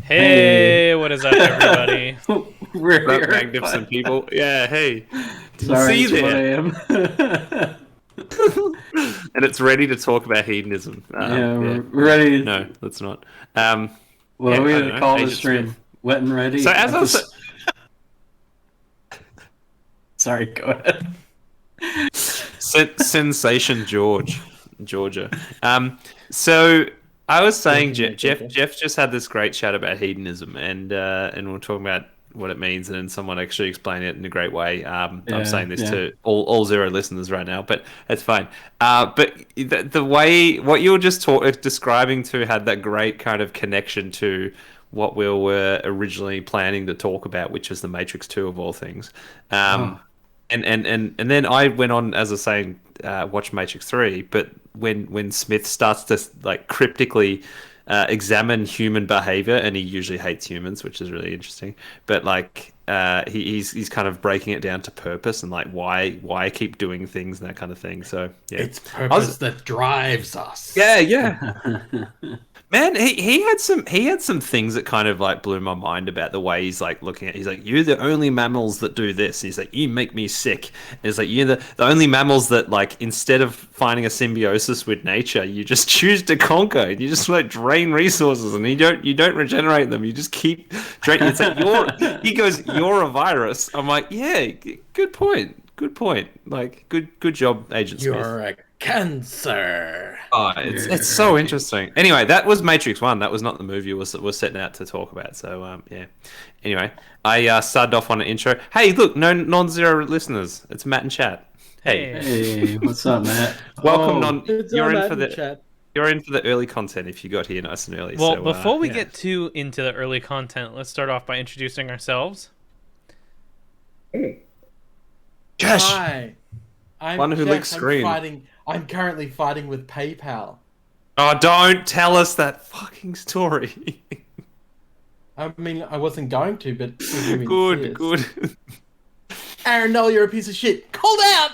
Hey, what is up, everybody? We're That here. magnificent people. Yeah, hey. Sorry, See it's you 1 there. a.m. And it's ready to talk about hedonism. Yeah, we're ready. No, let's not. What yeah, are we I going don't to know, call Agent this stream? Smith. Wet and ready? So as I was Sorry, go ahead. Sensation Georgia. So I was saying Jeff just had this great chat about hedonism, and we're talking about what it means, and then someone actually explained it in a great way. I'm saying this to all zero listeners right now, but it's fine. But the way what you were just describing to had that great kind of connection to what we were originally planning to talk about, which was the Matrix 2 of all things. And then I went on, as I was saying, watch Matrix 3, but when Smith starts to like cryptically examine human behavior, and he usually hates humans, which is really interesting, but like he's kind of breaking it down to purpose and like why keep doing things and that kind of thing. So yeah, it's purpose that drives us. Yeah. Man, he had some things that kind of like blew my mind about the way he's like looking at. He's like, you're the only mammals that do this. And he's like, you make me sick. And it's like, you're the only mammals that like instead of finding a symbiosis with nature, you just choose to conquer. And you just like drain resources, and you don't regenerate them. You just keep draining. It's like he goes, you're a virus. I'm like, yeah, good point. Good point. Like, good job, Agent Smith. You're a cancer. Oh, it's so interesting. Anyway, that was Matrix 1. That was not the movie we're setting out to talk about. So, yeah. Anyway, I started off on an intro. Hey, look, no non-zero listeners. It's Matt and chat. Hey, what's up, Matt? Welcome, You're in for the early content if you got here nice and early. Well, so, before we get too into the early content, let's start off by introducing ourselves. Chesh! Hi. I'm One who Chesh. licks screen. I'm currently fighting with PayPal. Oh, don't tell us that fucking story. I mean, I wasn't going to, but Good. Aaron Noel, you're a piece of shit. Called out.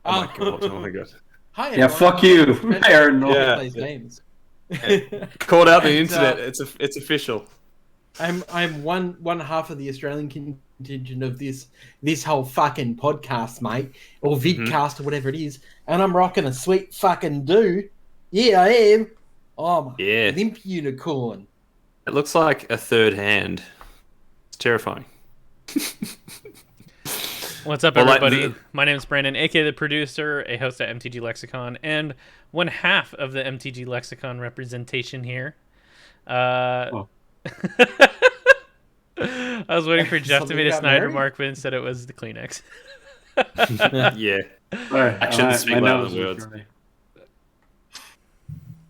Oh my god. Hi. Yeah, fuck you, Aaron. Plays games. Called out the internet. It's official. I'm one half of the Australian contingent of this whole fucking podcast, mate, or vidcast or whatever it is, and I'm rocking a sweet fucking do. Yeah, I am. Oh my, limp unicorn. It looks like a third hand. It's terrifying. What's up, everybody? My name is Brandon, aka the producer, a host at MTG Lexicon, and one half of the MTG Lexicon representation here. I was waiting for Jeff to make a Snyder mark, but instead it was the Kleenex. Yeah. I shouldn't speak loud in words.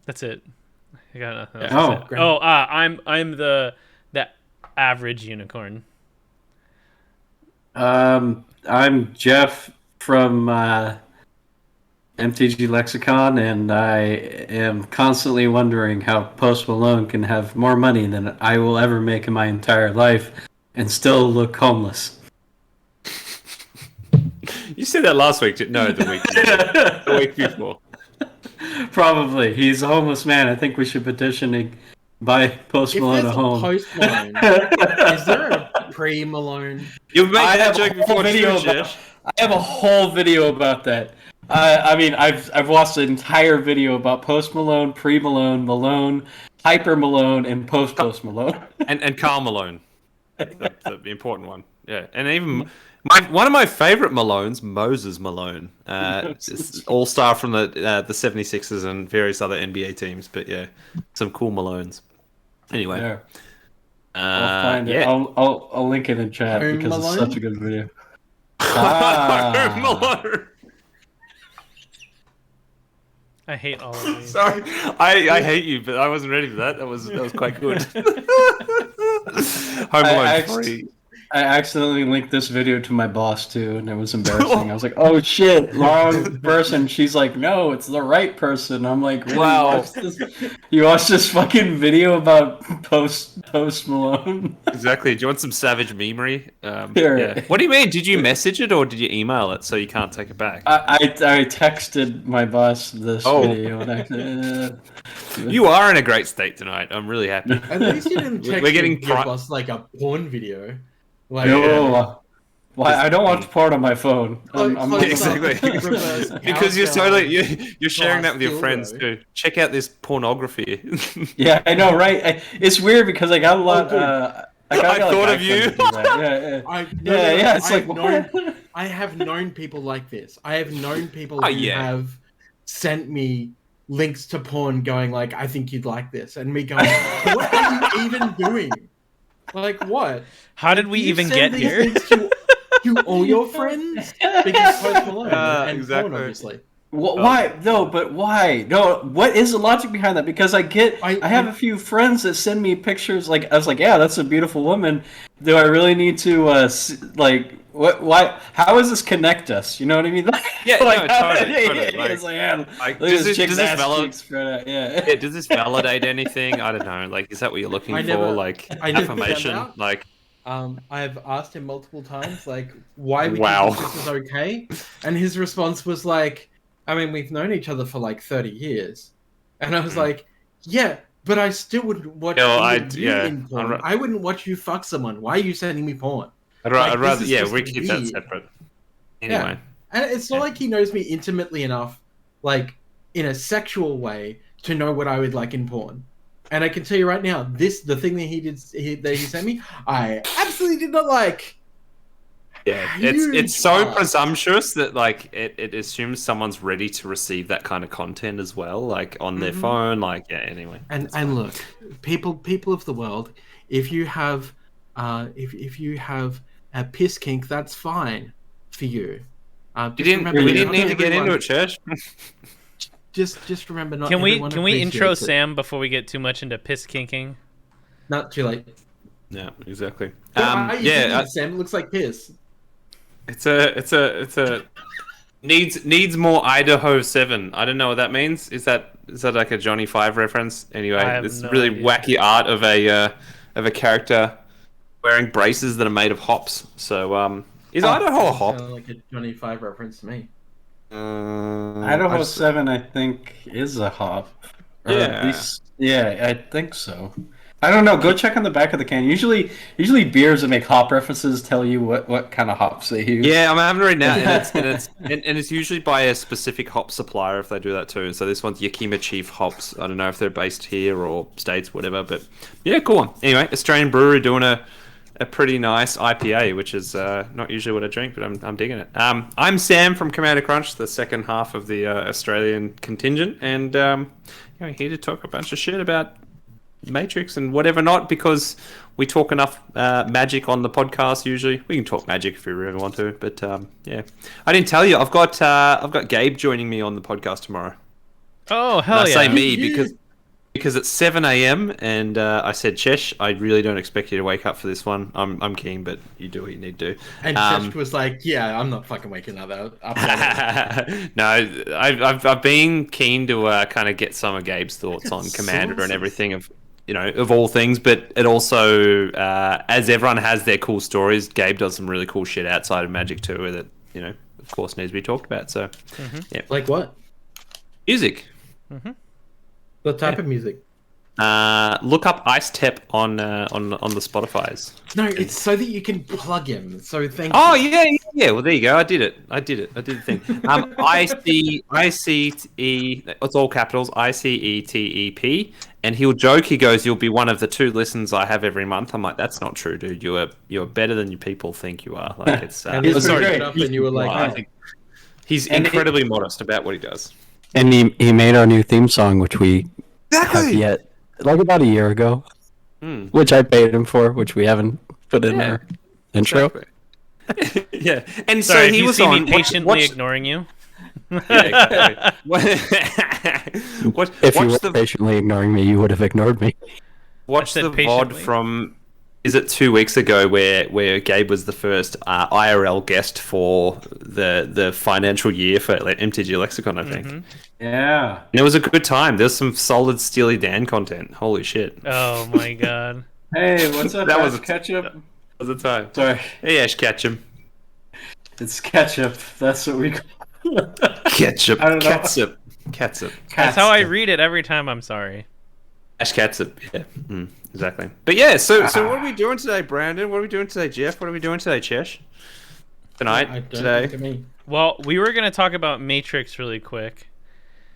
That's it. I got nothing else I'm the average unicorn. I'm Jeff from MTG Lexicon, and I am constantly wondering how Post Malone can have more money than I will ever make in my entire life and still look homeless. You said that last week. No, the week before. Probably. He's a homeless man. I think we should petition to buy Post Malone a home. Post Malone, is there a pre-Malone? You've made that joke before, Chesh. I have a whole video about that. I mean, I've watched an entire video about Post Malone, pre-Malone, Malone, Hyper Malone, and post Malone. and Karl Malone, the important one. Yeah, and even one of my favorite Malones, Moses Malone, all-star from the 76ers and various other NBA teams. But yeah, some cool Malones. Anyway, yeah. I'll find it. I'll link it in chat because it's such a good video. Malone. I hate all of these. Sorry, I hate you, but I wasn't ready for that. That was quite good. Home Alone 3. I accidentally linked this video to my boss too, and it was embarrassing. I was like, "Oh shit, wrong person." She's like, "No, it's the right person." I'm like, really? Wow. You watched this fucking video about Post Malone? Exactly. Do you want some savage memery? Sure. Yeah. What do you mean? Did you message it or did you email it so you can't take it back? I texted my boss this video. And You are in a great state tonight. I'm really happy. At least you didn't text We're getting your boss like a porn video. Like, no, why? I don't watch porn on my phone. I'm Exactly. Because you're sharing that with your friends too. Check out this pornography. Yeah, I know, right? It's weird because I got a lot. I thought of you. Yeah. It's like I have known people like this. I have known people who have sent me links to porn, going like, "I think you'd like this," and me going, "What are you even doing? Like what? How did we even get here?" To all your friends? Because Post Malone and exactly. porn, obviously. Why? No, but why? No, what is the logic behind that? Because I have a few friends that send me pictures. Like, I was like, yeah, that's a beautiful woman. Do I really need to, like, what? Why? How does this connect us? You know what I mean? Yeah, like, totally. It's like, yeah, does this validate anything? I don't know. Like, is that what you're looking for? Like, affirmation? Like. I've asked him multiple times, like, why would you think this is okay? And his response was like, I mean, we've known each other for like 30 years. And I was like, yeah, but I still wouldn't watch you in porn. I wouldn't watch you fuck someone. Why are you sending me porn? I'd rather, we keep that separate. Anyway. Yeah. And it's not like he knows me intimately enough, like, in a sexual way, to know what I would like in porn. And I can tell you right now, the thing that he sent me, I absolutely did not like. Yeah, it's so presumptuous that like it assumes someone's ready to receive that kind of content as well, like on their phone. Like, yeah, anyway. And look, people of the world, if you have if you have a piss kink, that's fine for you. We didn't need to get into it, Chesh. Just remember, not can we appreciates intro it. Sam before we get too much into piss kinking? Not too late. Yeah, exactly. Sam, it looks like piss. It's a needs more Idaho 7. I don't know what that means. Is that like a Johnny 5 reference? Anyway, it's really wacky art of a character wearing braces that are made of hops. So is Idaho a hop? Like a Johnny 5 reference to me. Idaho 7, I think, is a hop. I think so. I don't know. Go check on the back of the can. Usually beers that make hop references tell you what kind of hops they use. Yeah, I'm having it right now, and it's usually by a specific hop supplier if they do that too. So this one's Yakima Chief hops. I don't know if they're based here or States, whatever. But yeah, cool one. Anyway, Australian brewery doing a pretty nice IPA, which is not usually what I drink, but I'm digging it. I'm Sam from LexaCrunch, the second half of the Australian contingent, and here to talk a bunch of shit about Matrix and whatever not, because we talk enough magic on the podcast usually. We can talk magic if we really want to, but yeah. I didn't tell you, I've got Gabe joining me on the podcast tomorrow. Oh, hell and yeah. I say me because it's 7 a.m. and I said, Chesh, I really don't expect you to wake up for this one. I'm keen, but you do what you need to do. And Chesh was like, yeah, I'm not fucking waking up. No, I've been keen to kind of get some of Gabe's thoughts on Commander and everything of all things, but it also, as everyone has their cool stories, Gabe does some really cool shit outside of Magic too that, of course needs to be talked about. So, yeah. Like what? Music. Mm-hmm. What type of music? Look up Ice Tep on the Spotify's. No, it's so that you can plug him. So thank you. Oh yeah. Well, there you go. I did it. I did the thing. ICE. It's all capitals. ICETEP. And he'll joke. He goes, "You'll be one of the 2 listens I have every month." I'm like, "That's not true, dude. You're better than you people think you are." Like it's. And you were like, I think he's incredibly modest about what he does. And he made our new theme song, which we have yet, like about a year ago, which I paid him for, which we haven't put in our intro. Exactly. Yeah, and sorry, so he was on patiently ignoring you. Yeah, exactly. If you were patiently ignoring me, you would have ignored me. Watch the VOD from is it 2 weeks ago where Gabe was the first IRL guest for the financial year for MTG Lexicon, I think. Yeah. And it was a good time. There's some solid Steely Dan content. Holy shit. Oh my god. Hey, what's up? That Ash was a- ketchup. That was the time. Sorry, Hey, Ash Ketchum. it's ketchup. That's what we call Ketchup. I don't know. Catsup. Catsup. That's how I read it every time. I'm sorry. Ash Catsup. Yeah. Exactly. But yeah, so what are we doing today, Brandon? What are we doing today, Jeff? What are we doing today, Chesh? Tonight? I don't Today? look at me. Well, we were gonna talk about Matrix really quick.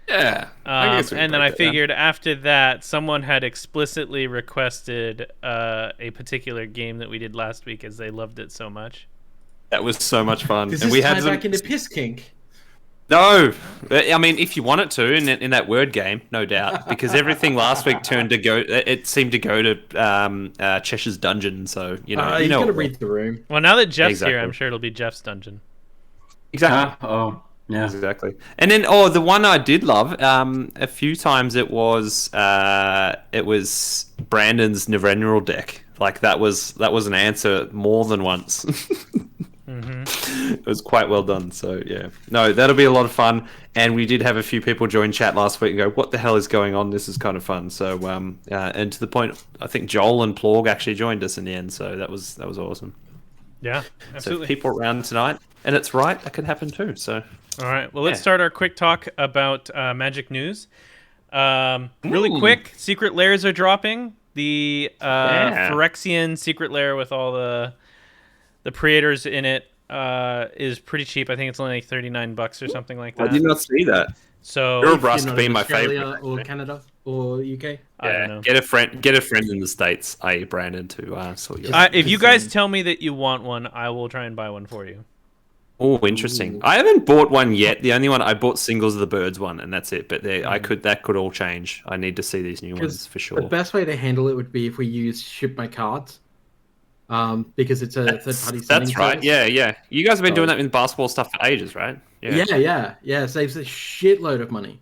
Yeah. I guess we can And then break I that down. figured after that, someone had explicitly requested a particular game that we did last week, as they loved it so much. That was so much fun. Does and this we tie had back into Piss Kink? No, I mean, if you wanted to, in that word game, no doubt, because everything last week it seemed to go to Chesh's dungeon. So He's gonna read the room. Well, now that Jeff's Exactly. here, I'm sure it'll be Jeff's dungeon. exactly, Oh, yeah. exactly. And then, the one I did love, a few times it was Brandon's Neveneral deck. Like that was an answer more than once. It was quite well done. So yeah, no, that'll be a lot of fun. And we did have a few people join chat last week and go, "What the hell is going on? This is kind of fun." So and to the point, I think Joel and Plorg actually joined us in the end. So that was awesome. Yeah, absolutely. So people around tonight, and it's right, that could happen too. So All right, well, let's Yeah. start our quick talk about Magic news. Really quick, secret layers are dropping. The Phyrexian secret layer with all the creators in it is pretty cheap. I think it's only like $39 or something like that. I did not see that. So You're If you're Rusk not being in my Australia favorite. or Canada or UK. I don't know. Get a friend in the States, i.e. Brandon, to sort your. If you guys tell me that you want one, I will try and buy one for you. Oh, interesting. I haven't bought one yet. The only one I bought singles of the birds one, and that's it. But that could all change. I need to see these new ones for sure. The best way to handle it would be if we use Ship My Cards. Because it's a third-party That's sending right. service. Yeah. You guys have been doing that with basketball stuff for ages, right? Yeah. It saves a shitload of money.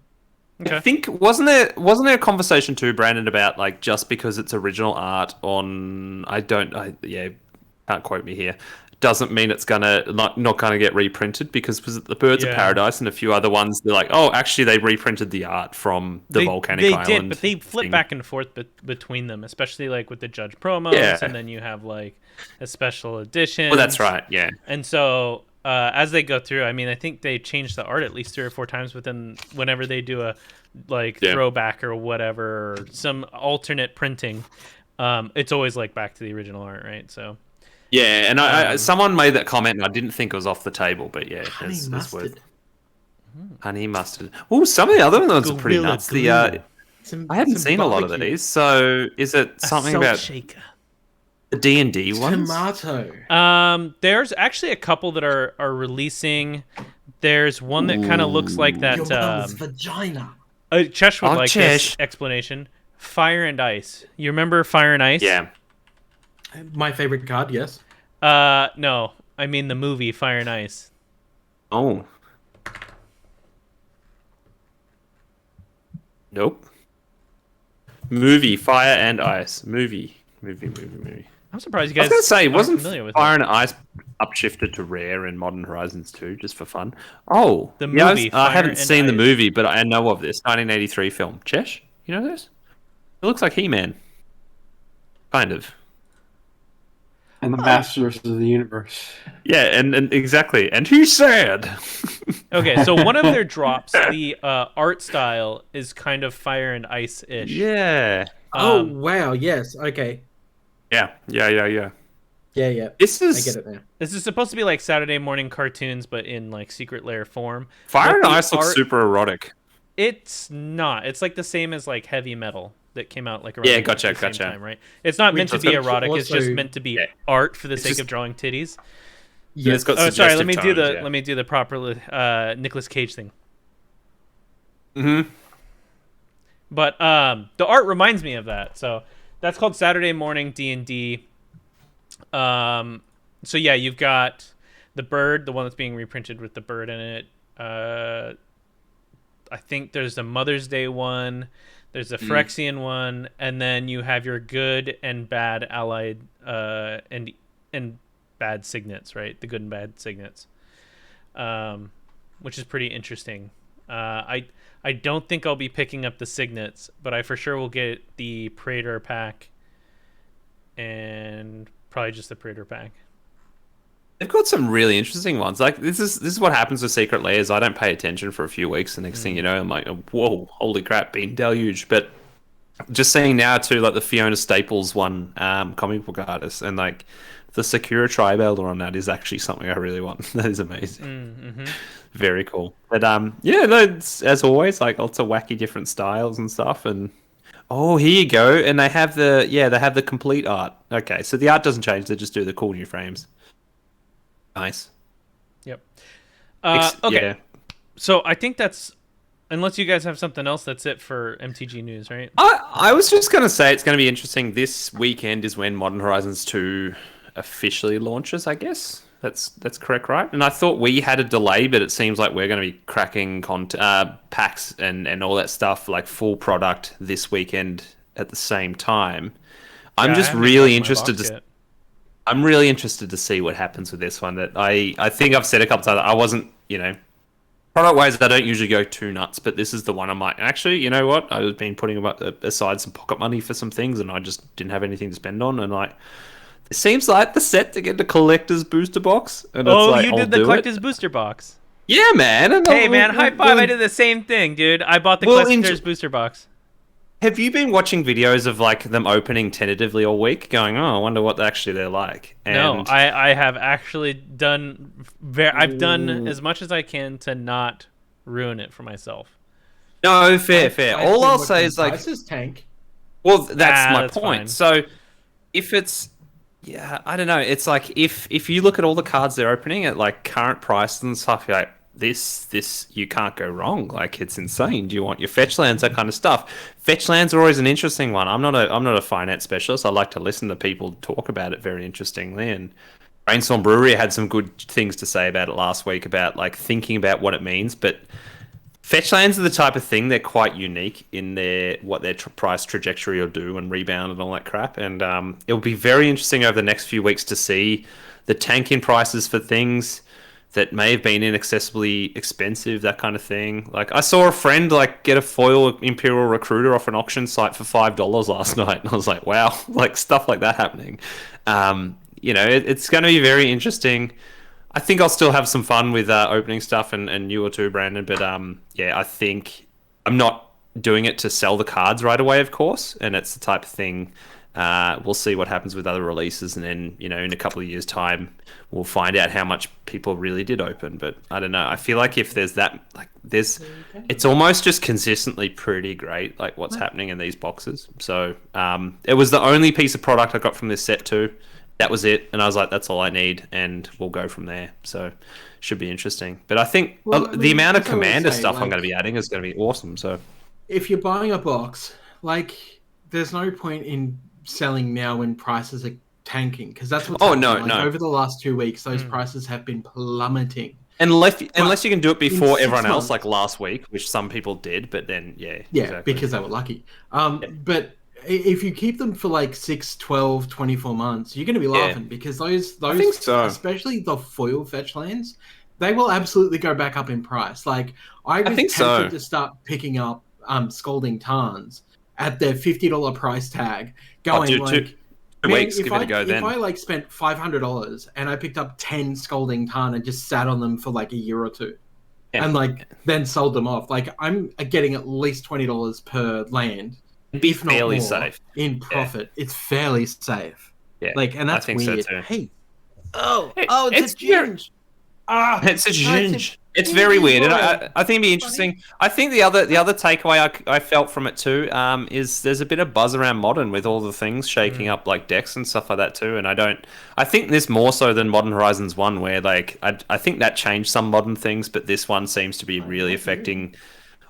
Okay. I think wasn't there a conversation too, Brandon, about like just because it's original art on can't quote me here, doesn't mean it's gonna not gonna get reprinted, because was it the Birds of Paradise and a few other ones? They're like, oh, actually they reprinted the art from the Volcanic Island. They did, but they flip thing. back and forth between them, especially like with the Judge promos, and then you have like a special edition. Well, that's right. Yeah. And so as they go through, I mean, I think they change the art at least 3 or 4 times whenever they do a throwback or whatever, or some alternate printing. It's always like back to the original art, right? So. Yeah, and I someone made that comment, and I didn't think it was off the table, but yeah, Honey it's mustard. worth. Honey mustard. Oh, some of the other ones are pretty Gorilla nuts. glue. I haven't Some seen a lot of barbecue. these. So, is it something Salt about shaker. the D&D ones? Tomato. There's actually a couple that are releasing. There's one that kind of looks like that. Your mum's vagina. Chesh would like Chesh. this explanation. Fire and Ice. You remember Fire and Ice? Yeah. My favorite card, yes. No. I mean the movie Fire and Ice. Oh. Nope. Movie Fire and Ice. Movie. I'm surprised you I guys was going to say, aren't wasn't familiar with Fire it. and Ice upshifted to Rare in Modern Horizons 2, just for fun? Oh. The yeah, movie, I Fire haven't and seen the Ice. movie, but I know of this 1983 film. Chesh? You know this? It looks like He-Man. Kind of. And the Masters of the Universe. Yeah, and exactly. And he's sad. Okay, so one of their drops, the art style is kind of Fire and Ice-ish. Yeah. Oh, wow, yes, okay. Yeah. Yeah. This I is get it now. This is supposed to be like Saturday morning cartoons, but in like secret lair form. Fire But and the Ice looks art- super erotic. It's not. It's like the same as like Heavy Metal that came out like around Yeah, the gotcha. same time, right? It's not meant to That's be good. erotic. It's just Also- meant to be Yeah. art for the sake just- of drawing titties. Yeah, it's got Oh, sorry. Let suggestive me do tones, the yeah. let me do the proper Nicolas Cage thing. Mm-hmm. But the art reminds me of that. So that's called Saturday Morning D&D. So yeah, you've got the bird, the one that's being reprinted with the bird in it. I think there's a Mother's Day one. There's a Phyrexian one, and then you have your good and bad allied and bad signets, right? The good and bad signets, which is pretty interesting. I don't think I'll be picking up the signets, but I for sure will get the Praetor pack, and probably just the Praetor pack. They've got some really interesting ones. Like this is what happens with secret layers. I don't pay attention for a few weeks, the next thing you know, I'm like, whoa, holy crap, being deluged. But just seeing now too, like the Fiona Staples one, comic book artist, and like the Sakura Tri-Elder on that is actually something I really want. That is amazing. Mm-hmm. Very cool. But yeah, no, it's, as always, like lots of wacky different styles and stuff. And oh, here you go. And they have the complete art. Okay, so the art doesn't change. They just do the cool new frames. Nice. Yep. Okay. Yeah. So I think that's, unless you guys have something else, that's it for MTG news, right? I was just going to say it's going to be interesting. This weekend is when Modern Horizons 2 officially launches, I guess. That's correct, right? And I thought we had a delay, but it seems like we're going to be cracking packs and all that stuff, like full product this weekend at the same time. I'm just really interested to... I'm really interested to see what happens with this one. That I think I've said a couple times. I wasn't, product-wise, I don't usually go too nuts, but this is the one I'm like, actually, you know what? I've been putting aside some pocket money for some things, and I just didn't have anything to spend on, and like, it seems like the set to get the collector's booster box. And it's like, you did the collector's booster box. Yeah, man. Hey, man, high five! I did the same thing, dude. I bought the collector's booster box. Have you been watching videos of like them opening tentatively all week, going, "Oh, I wonder what actually they're like"? And... No, I have actually done. I've done as much as I can to not ruin it for myself. No, fair. All I'll say is like, prices tank. Well, that's my point. Fine. So, if it's, I don't know. It's like if you look at all the cards they're opening at like current price and stuff, you're like, this you can't go wrong. Like, it's insane. Do you want your fetch lands, that kind of stuff? Fetch lands are always an interesting one. I'm not a finance specialist. I like to listen to people talk about it very interestingly. And Brainstorm Brewery had some good things to say about it last week about like thinking about what it means. But fetch lands are the type of thing, they're quite unique in what their price trajectory will do and rebound and all that crap. And it'll be very interesting over the next few weeks to see the tank in prices for things that may have been inaccessibly expensive, that kind of thing. Like, I saw a friend like get a foil Imperial Recruiter off an auction site for $5 last night, and I was like, wow, like stuff like that happening. It's going to be very interesting. I think I'll still have some fun with opening stuff and you or too, Brandon. But I think I'm not doing it to sell the cards right away, of course. And it's the type of thing. We'll see what happens with other releases, and then in a couple of years' time, we'll find out how much people really did open. But I don't know. I feel like if there's that, like, it's almost just consistently pretty great, like what's happening in these boxes. So it was the only piece of product I got from this set too. That was it, and I was like, that's all I need, and we'll go from there. So should be interesting. But I think the amount of Commander stuff I'm going to be adding is going to be awesome. So if you're buying a box, like, there's no point in selling now when prices are tanking, because that's what's happening. Over the last 2 weeks, those prices have been plummeting. Unless you can do it before everyone else, like last week, which some people did, but then exactly. Because they were lucky. But if you keep them for like 6, 12, 24 months, you're going to be laughing, because those I think so. Especially the foil fetch lands, they will absolutely go back up in price. Like, I was tempted to start picking up Scalding Tarns at their $50 price tag, going 2 weeks, give it a go then. If I like spent $500 and I picked up 10 Scalding Tarn and just sat on them for like a year or two, and like then sold them off, like, I'm getting at least $20 per land. Be fairly safe in profit. It's fairly safe. Yeah, like, and that's weird. So too. Hey, it's a ginge. It's a ginge. It's very weird, and I think it'd be interesting. I think the other takeaway I felt from it too is there's a bit of buzz around Modern with all the things shaking up like decks and stuff like that too. And I think this more so than Modern Horizons 1, where like I think that changed some Modern things, but this one seems to be really affecting.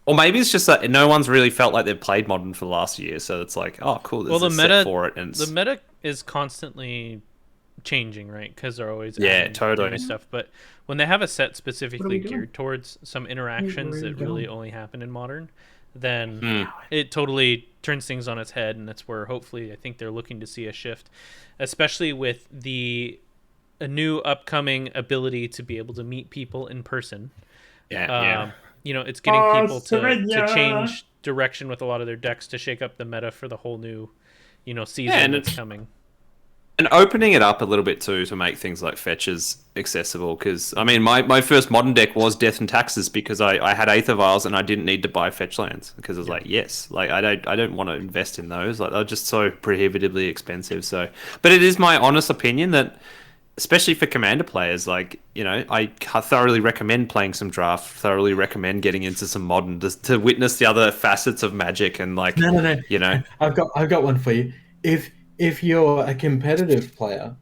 Or maybe it's just that no one's really felt like they've played Modern for the last year, so it's like, oh, cool. There's a set for it, and the meta is constantly changing, right? Because they're always totally doing stuff. But when they have a set specifically geared towards some interactions that really only happen in Modern, then it totally turns things on its head, and that's where hopefully I think they're looking to see a shift, especially with a new upcoming ability to be able to meet people in person. It's getting people to change direction with a lot of their decks to shake up the meta for the whole new season that's coming. And opening it up a little bit too to make things like fetches accessible, because I mean my first modern deck was Death and Taxes because I had Aether Vials and I didn't need to buy fetch lands because I was I don't want to invest in those, like they're just so prohibitively expensive. So, but it is my honest opinion that especially for Commander players, I thoroughly recommend playing some Draft, thoroughly recommend getting into some Modern to witness the other facets of Magic and No. I've got one for you. If you're a competitive player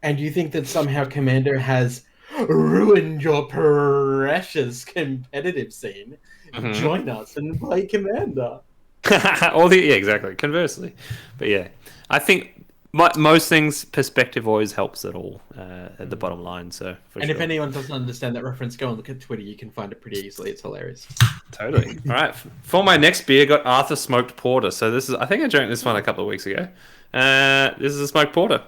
and you think that somehow Commander has ruined your precious competitive scene, join us and play Commander. Exactly. Conversely, but I think most things perspective always helps at all at the bottom line. So, if anyone doesn't understand that reference, go and look at Twitter. You can find it pretty easily. It's hilarious. Totally. All right. For my next beer, got Arthur Smoked Porter. So I think I drank this one a couple of weeks ago. This is a smoked porter.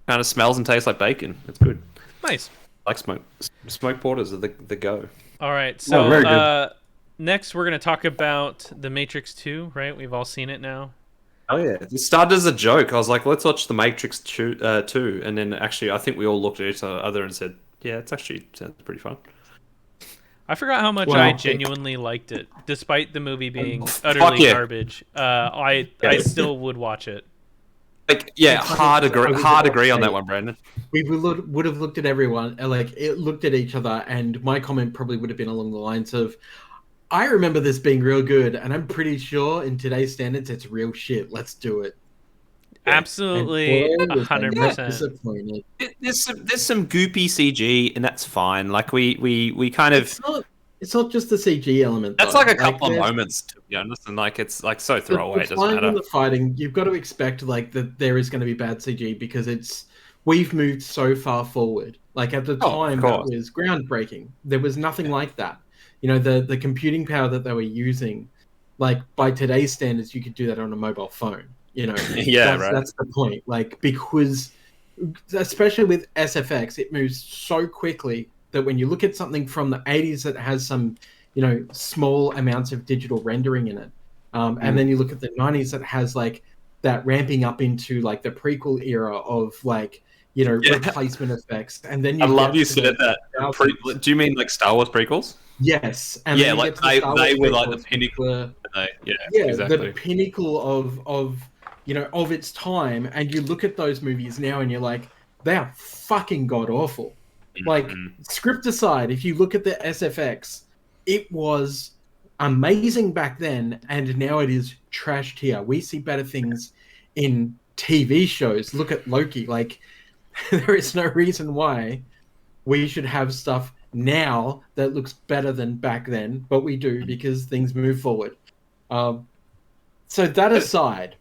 Kind of smells and tastes like bacon. It's good. Nice. I like smoked porters are the go. All right. So next we're going to talk about The Matrix 2, right? We've all seen it now. Oh yeah. It started as a joke. I was like, let's watch The Matrix 2, and then actually I think we all looked at each other and said, yeah, it sounds pretty fun. I forgot how much I genuinely liked it, despite the movie being utterly garbage. I still would watch it. Hard agree on that one, Brandon. We would have looked at everyone, looked at each other, and my comment probably would have been along the lines of, I remember this being real good, and I'm pretty sure in today's standards it's real shit. Let's do it. Absolutely, 100%. There's some goopy CG, and that's fine. Like we kind of. It's not just the CG element. That's like a couple of moments, to be honest, and it's so throwaway. It doesn't matter. The fighting, you've got to expect that there is going to be bad CG because we've moved so far forward. Like at the time, that was groundbreaking. There was nothing like that. The computing power that they were using, like by today's standards, you could do that on a mobile phone. That's the point. Like because, especially with SFX, it moves so quickly that when you look at something from the 80s that has some, small amounts of digital rendering in it, and then you look at the 90s that has like that ramping up into like the prequel era of replacement effects, and then I love you said that. Do you mean like Star Wars prequels? Yes, and they were like the pinnacle. Exactly. The pinnacle of its time, and you look at those movies now, and you're like, they are fucking god awful. Like, script aside, if you look at the SFX, it was amazing back then, and now it is trashed here. We see better things in TV shows. Look at Loki. Like, there is no reason why we should have stuff now that looks better than back then, but we do because things move forward. So that aside,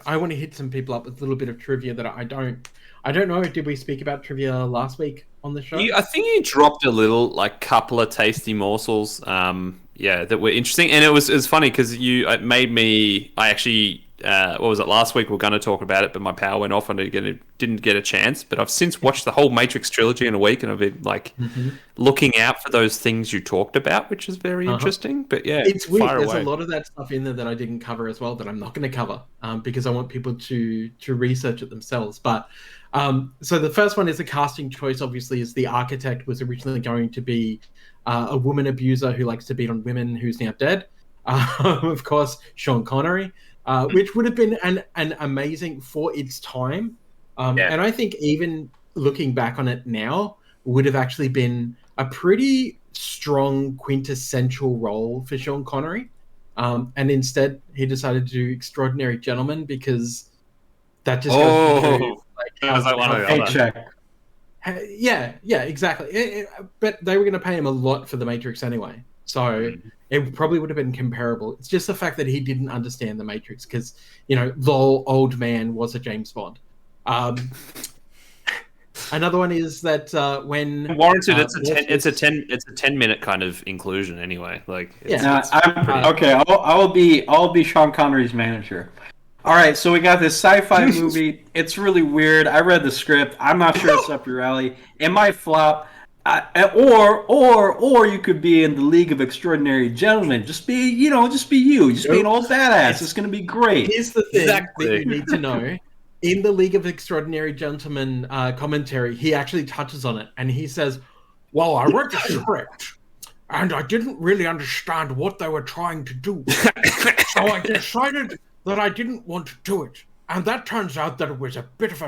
I want to hit some people up with a little bit of trivia that I don't know. Did we speak about trivia last week on the show? I think you dropped a little, couple of tasty morsels, that were interesting. And it was funny because it made me. I actually, what was it? Last week we were going to talk about it, but my power went off and I didn't get a chance. But I've since watched the whole Matrix trilogy in a week, and I've been looking out for those things you talked about, which is very interesting. But yeah, it's weird. There's a lot of that stuff in there that I didn't cover as well that I'm not going to cover because I want people to research it themselves. But so the first one is the casting choice. Obviously, is the architect was originally going to be a woman abuser who likes to beat on women, who's now dead. Of course, Sean Connery, which would have been an amazing for its time. And I think even looking back on it now would have actually been a pretty strong quintessential role for Sean Connery. And instead, he decided to do Extraordinary Gentleman because that just goes to show, paycheck. Yeah, exactly. But they were going to pay him a lot for The Matrix anyway, so it probably would have been comparable. It's just the fact that he didn't understand The Matrix because, old man was a James Bond. Another one is that when warranted, it's a 10-minute kind of inclusion anyway. Like, okay. I'll be Sean Connery's manager. All right, so we got this sci-fi movie. It's really weird. I read the script. I'm not sure it's up your alley. It might flop. Or you could be in the League of Extraordinary Gentlemen. Just be you. Just be an old badass. It's gonna be great. Here's the thing that you need to know. In the League of Extraordinary Gentlemen commentary, he actually touches on it, and he says, "Well, I read the script, and I didn't really understand what they were trying to do, so I decided that I didn't want to do it, and that turns out that it was a bit of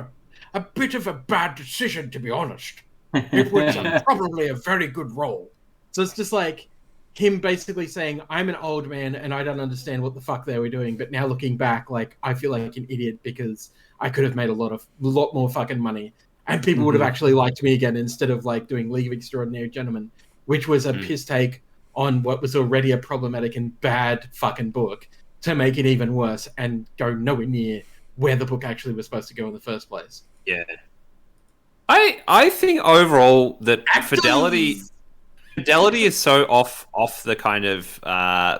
a bad decision, to be honest. It was probably a very good role." So it's just like him basically saying, "I'm an old man, and I don't understand what the fuck they were doing, but now looking back, like I feel like an idiot because I could have made a lot more fucking money, and people would have actually liked me again instead of like doing League of Extraordinary Gentlemen, which was a piss take on what was already a problematic and bad fucking book to make it even worse and go nowhere near where the book actually was supposed to go in the first place." Yeah, I think overall that fidelity is so off the kind of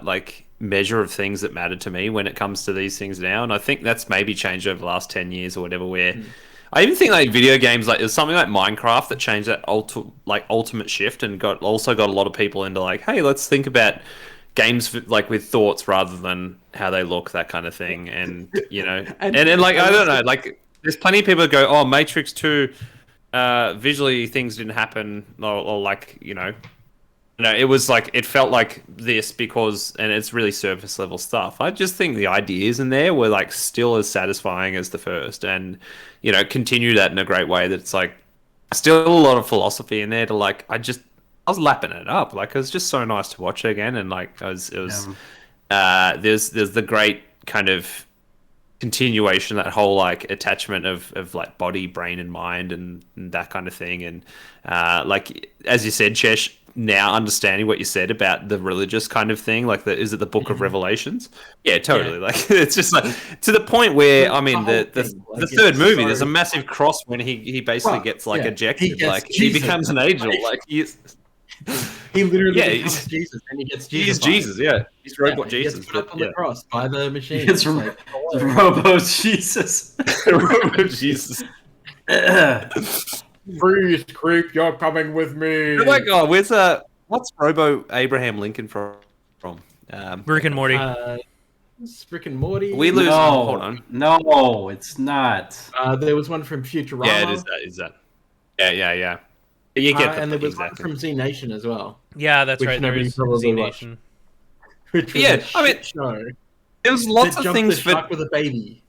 like measure of things that matter to me when it comes to these things now, and I think that's maybe changed over the last 10 years or whatever, where I even think like video games, like there's something like Minecraft that changed that ultimate shift and also got a lot of people into like, hey, let's think about games like with thoughts rather than how they look, that kind of thing. And and like I don't know, like there's plenty of people that go, oh, Matrix 2 visually things didn't happen, or like it was like, it felt like this because, and it's really surface level stuff. I just think the ideas in there were like still as satisfying as the first, and continue that in a great way. That it's like still a lot of philosophy in there to like, I was lapping it up. Like it was just so nice to watch it again, and like there's the great kind of continuation, that whole like attachment of like body, brain, and mind, and that kind of thing. And like as you said, Chesh, now understanding what you said about the religious kind of thing, like is it the Book of Revelations? Yeah, totally. Yeah. Like it's just like to the point where the third movie, there's a massive cross when he basically gets like ejected, he becomes an angel, like he literally becomes Jesus, and he gets Jesus. He's Jesus, yeah. He's robot Jesus. He gets put up on the cross by the machine. It's Robo Jesus. Robo Jesus. Freeze, creep! You're coming with me. Oh my god, what's Robo Abraham Lincoln from? Rick and Morty. Rick and Morty. We lose. Hold on. No, it's not. There was one from Futurama. Yeah, it is that. Yeah. You get and there was one from Z Nation as well. Yeah, that's right. There is Z Nation. Which was a show. There was lots of things for with a baby.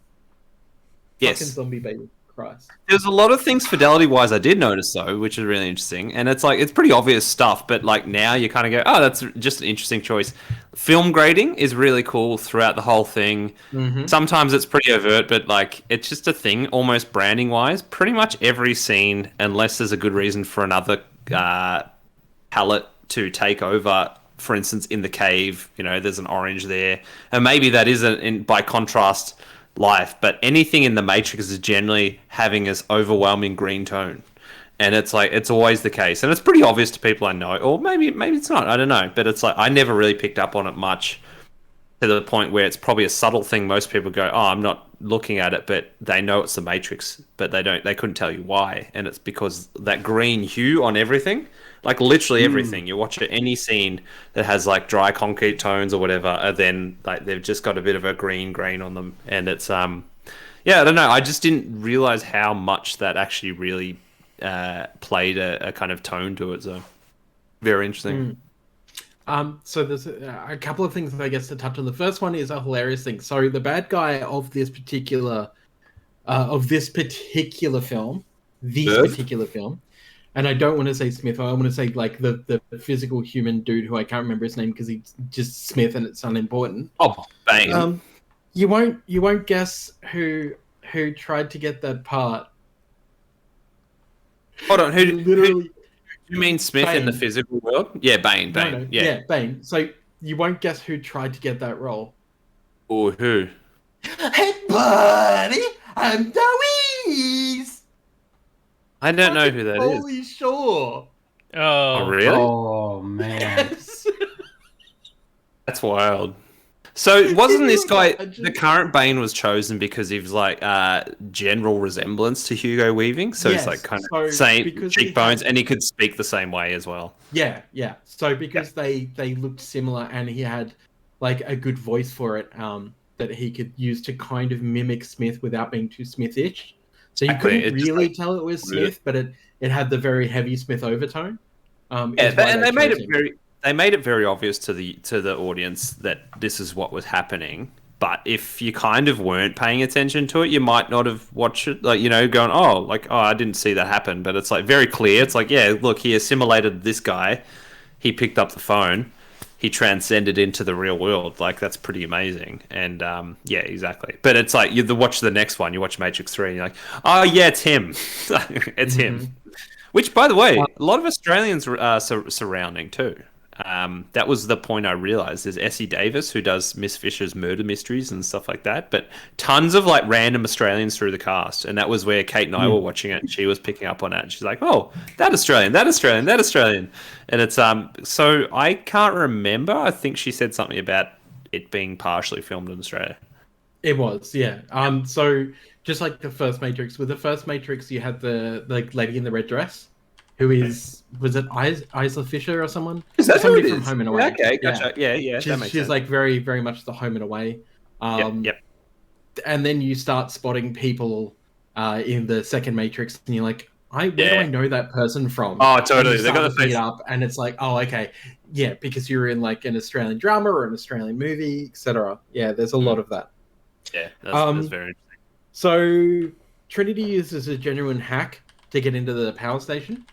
Yes. Fucking zombie baby. Christ. There's a lot of things fidelity-wise I did notice though, which is really interesting, and it's like it's pretty obvious stuff, but like now you kind of go, oh, that's just an interesting choice. Film grading is really cool throughout the whole thing. Sometimes it's pretty overt, but like it's just a thing, almost branding-wise. Pretty much every scene, unless there's a good reason for another palette to take over. For instance, in the cave, there's an orange there, and maybe that isn't by contrast life, but anything in the Matrix is generally having this overwhelming green tone, and it's like it's always the case, and it's pretty obvious to people I know, or maybe it's not, I don't know, but it's like I never really picked up on it much, to the point where it's probably a subtle thing. Most people go, oh, I'm not looking at it, but they know it's the Matrix, but they couldn't tell you why, and it's because that green hue on everything, like literally everything. You watch it, any scene that has like dry concrete tones or whatever, and then like they've just got a bit of a green grain on them, and it's I don't know, I just didn't realize how much that actually really played a kind of tone to it. So very interesting. So there's a couple of things I guess to touch on. The first one is a hilarious thing. So the bad guy of this particular film, and I don't want to say Smith, I want to say like the physical human dude who I can't remember his name because he's just Smith and it's unimportant. Oh, bang. You won't guess who tried to get that part. Hold on, who literally? You mean Smith Bane. in the physical world? Yeah, Bane. No. Yeah, Bane. So you won't guess who tried to get that role. Or who? Hey, buddy, I'm Doise. I don't know who that is. Holy sure. Oh, really? Oh man. Yes. That's wild. So wasn't this guy the current Bane was chosen because he was like general resemblance to Hugo Weaving? So Yes, he's like kind so of same because cheekbones, and he could speak the same way as well. Yeah. So because they looked similar, and he had like a good voice for it, that he could use to kind of mimic Smith without being too Smithish. So you couldn't really tell it was Smith, but it had the very heavy Smith overtone. And they made it very obvious to the audience that this is what was happening. But if you kind of weren't paying attention to it, you might not have watched it, like, going, oh, I didn't see that happen. But it's like very clear. It's like, yeah, look, he assimilated this guy. He picked up the phone. He transcended into the real world. Like, that's pretty amazing. And yeah, exactly. But it's like you watch the next one. You watch Matrix 3, and you're like, oh yeah, it's him. It's him. Which, by the way, a lot of Australians are surrounding too. That was the point I realized. There's Essie Davis, who does Miss Fisher's murder mysteries and stuff like that, but tons of like random Australians through the cast. And that was where Kate and I were watching it, and she was picking up on it. And she's like, oh, that Australian, that Australian, that Australian. And it's so I can't remember. I think she said something about it being partially filmed in Australia. It was, yeah. So just like the first Matrix, with the first Matrix, you had the lady in the red dress, who was it Isla Fisher or someone? Is that somebody from Home and Away? Okay, gotcha. Yeah. She's like very, very much the Home and Away. Yep. And then you start spotting people in the second Matrix, and you're like, where do I know that person from? Oh, totally. They got the face up, and it's like, oh, okay, yeah, because you're in like an Australian drama or an Australian movie, etc. Yeah, there's a lot of that. Yeah, that's very interesting. So Trinity uses a genuine hack to get into the power station.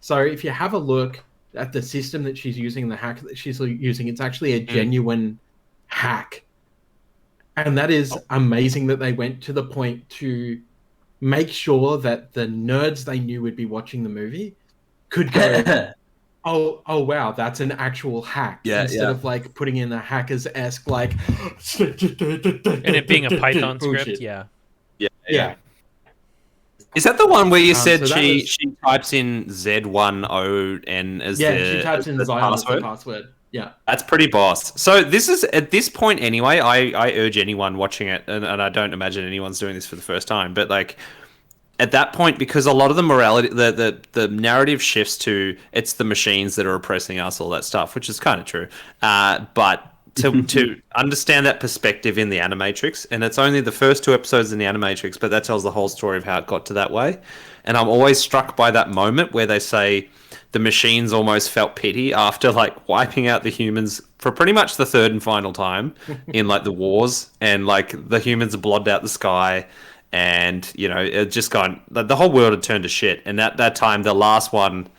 So if you have a look at the system that she's using, the hack that she's using, it's actually a genuine hack. And that is amazing that they went to the point to make sure that the nerds they knew would be watching the movie could go, oh wow, that's an actual hack. Instead of like putting in a hackers-esque like... And it being a Python script, yeah. Is that the one where you said she types in Z10N as she types in Zion as the password. Yeah. That's pretty boss. So this is, at this point anyway, I urge anyone watching it, and I don't imagine anyone's doing this for the first time, but like at that point, because a lot of the morality, the narrative shifts to it's the machines that are oppressing us, all that stuff, which is kind of true. But to understand that perspective in the Animatrix, and it's only the first 2 episodes in the Animatrix, but that tells the whole story of how it got to that way. And I'm always struck by that moment where they say the machines almost felt pity after like wiping out the humans for pretty much the 3rd and final time in like the wars, and like the humans blobbed out the sky, and it just gone, the whole world had turned to shit. And at that time, the last one,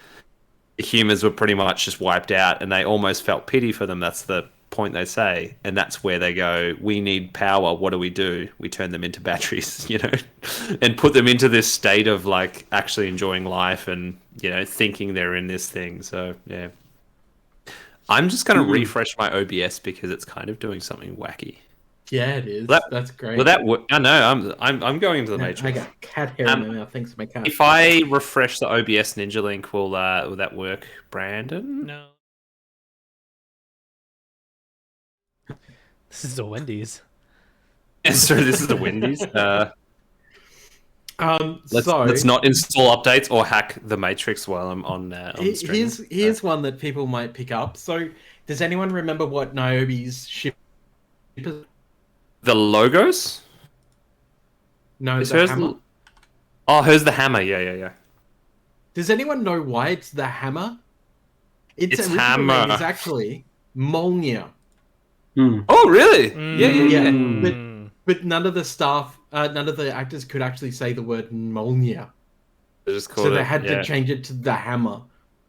the humans were pretty much just wiped out, and they almost felt pity for them. That's the point they say, and that's where they go, we need power, what do? We turn them into batteries, and put them into this state of like actually enjoying life and thinking they're in this thing. So yeah, I'm just going to refresh my OBS because it's kind of doing something wacky. Yeah, it is. That's great. I know I'm going into the Matrix. I got cat hair in my mouth. Thanks to my cat. If I refresh the OBS Ninja link, will that work, Brandon? No. This is a Wendy's. So this is the Wendy's. Let's not install updates or hack the Matrix while I'm on stream. Here's one that people might pick up. So, does anyone remember what Niobe's ship is? The logos? No, it's the hammer. Hers the hammer. Yeah. Does anyone know why it's the hammer? Its hammer. Name is actually Molnir. Oh, really? Yeah. But none of the staff, none of the actors could actually say the word Molnir. So they had to change it to the hammer.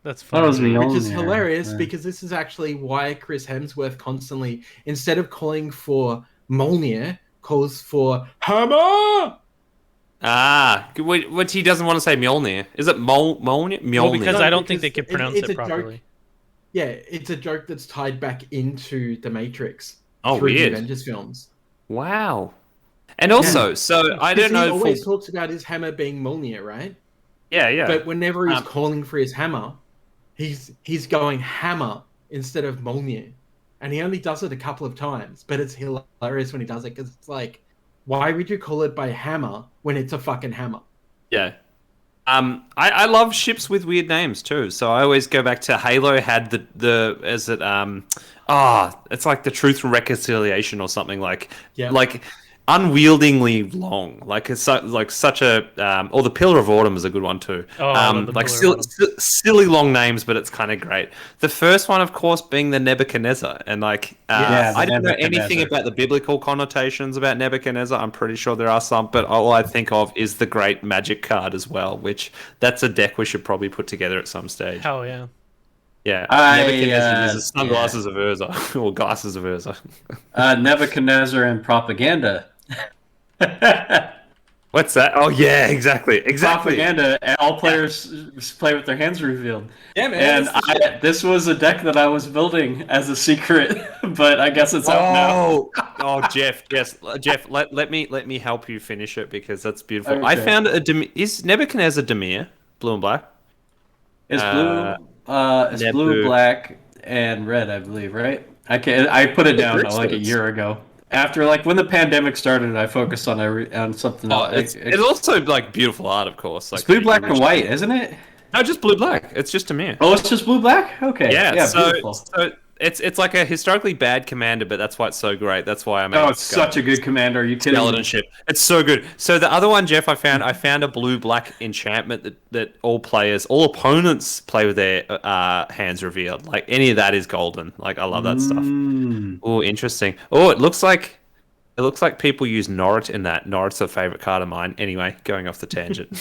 That's funny. Which is hilarious because this is actually why Chris Hemsworth constantly, instead of calling for Molnir, calls for hammer. What he doesn't want to say Mjolnir. Is it Mjolnir? Well, because I don't think they could pronounce it properly. Yeah, it's a joke that's tied back into the Matrix through the weird. Avengers films. Wow. And also, so I don't know. He always talks about his hammer being Mjolnir, right? Yeah. But whenever he's calling for his hammer, he's going hammer instead of Mjolnir. And he only does it a couple of times, but it's hilarious when he does it because it's like, why would you call it by hammer when it's a fucking hammer? Yeah. I love ships with weird names too. So I always go back to Halo had it's like the Truth and Reconciliation or something like unwieldingly long. Like it's such a or the Pillar of Autumn is a good one too. Like silly long names, but it's kind of great. The first one, of course, being the Nebuchadnezzar, and like I don't know anything about the biblical connotations about Nebuchadnezzar. I'm pretty sure there are some, but all I think of is the Great Magic card as well, which that's a deck we should probably put together at some stage. Hell yeah. Yeah, Nebuchadnezzar uses sunglasses of Urza, or glasses of Urza. Nebuchadnezzar and propaganda. What's that? Oh yeah, exactly. Propaganda, and all players play with their hands revealed. Yeah, man. And this was a deck that I was building as a secret, but I guess it's out now. Oh, Jeff, yes, Jeff. Let me help you finish it because that's beautiful. Okay. I found is Nebuchadnezzar Demir blue and black? It's blue. It's blue, black, and red, I believe. Right? I put it down like a year ago. After when the pandemic started, I focused on something else. It's also like beautiful art, of course. Like it's blue, black, and white, isn't it? No, just blue, black. It's just Demir. Oh, it's just blue, black. Okay. Yeah. Beautiful. So it's like a historically bad commander, but that's why it's so great. That's why I made. Oh, it's such a good commander. Are you kidding? Skeleton ship. It's so good. So the other one, Jeff, I found a blue black enchantment that all opponents play with their hands revealed. Like any of that is golden. Like I love that stuff. Oh, interesting. Oh, it looks like people use Norrit in that. Norrit's a favorite card of mine. Anyway, going off the tangent.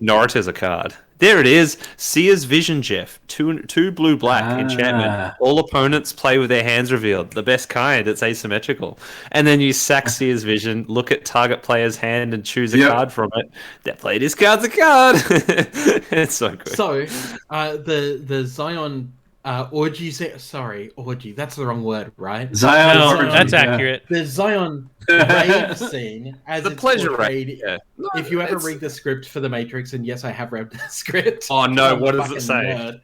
Norrit is a card. There it is. Seer's Vision, Jeff. Two blue black enchantment. All opponents play with their hands revealed. The best kind. It's asymmetrical. And then you sack Seer's Vision, look at target player's hand and choose a card from it. That play discards a card. It's so good. So, the Zion orgy. Orgy. That's the wrong word, right? Zion. No, that's accurate. The Zion rave scene, as the it's pleasure portrayed. rave. Yeah. No, if you ever read the script for The Matrix, and yes, I have read the script. Oh no! What does it say?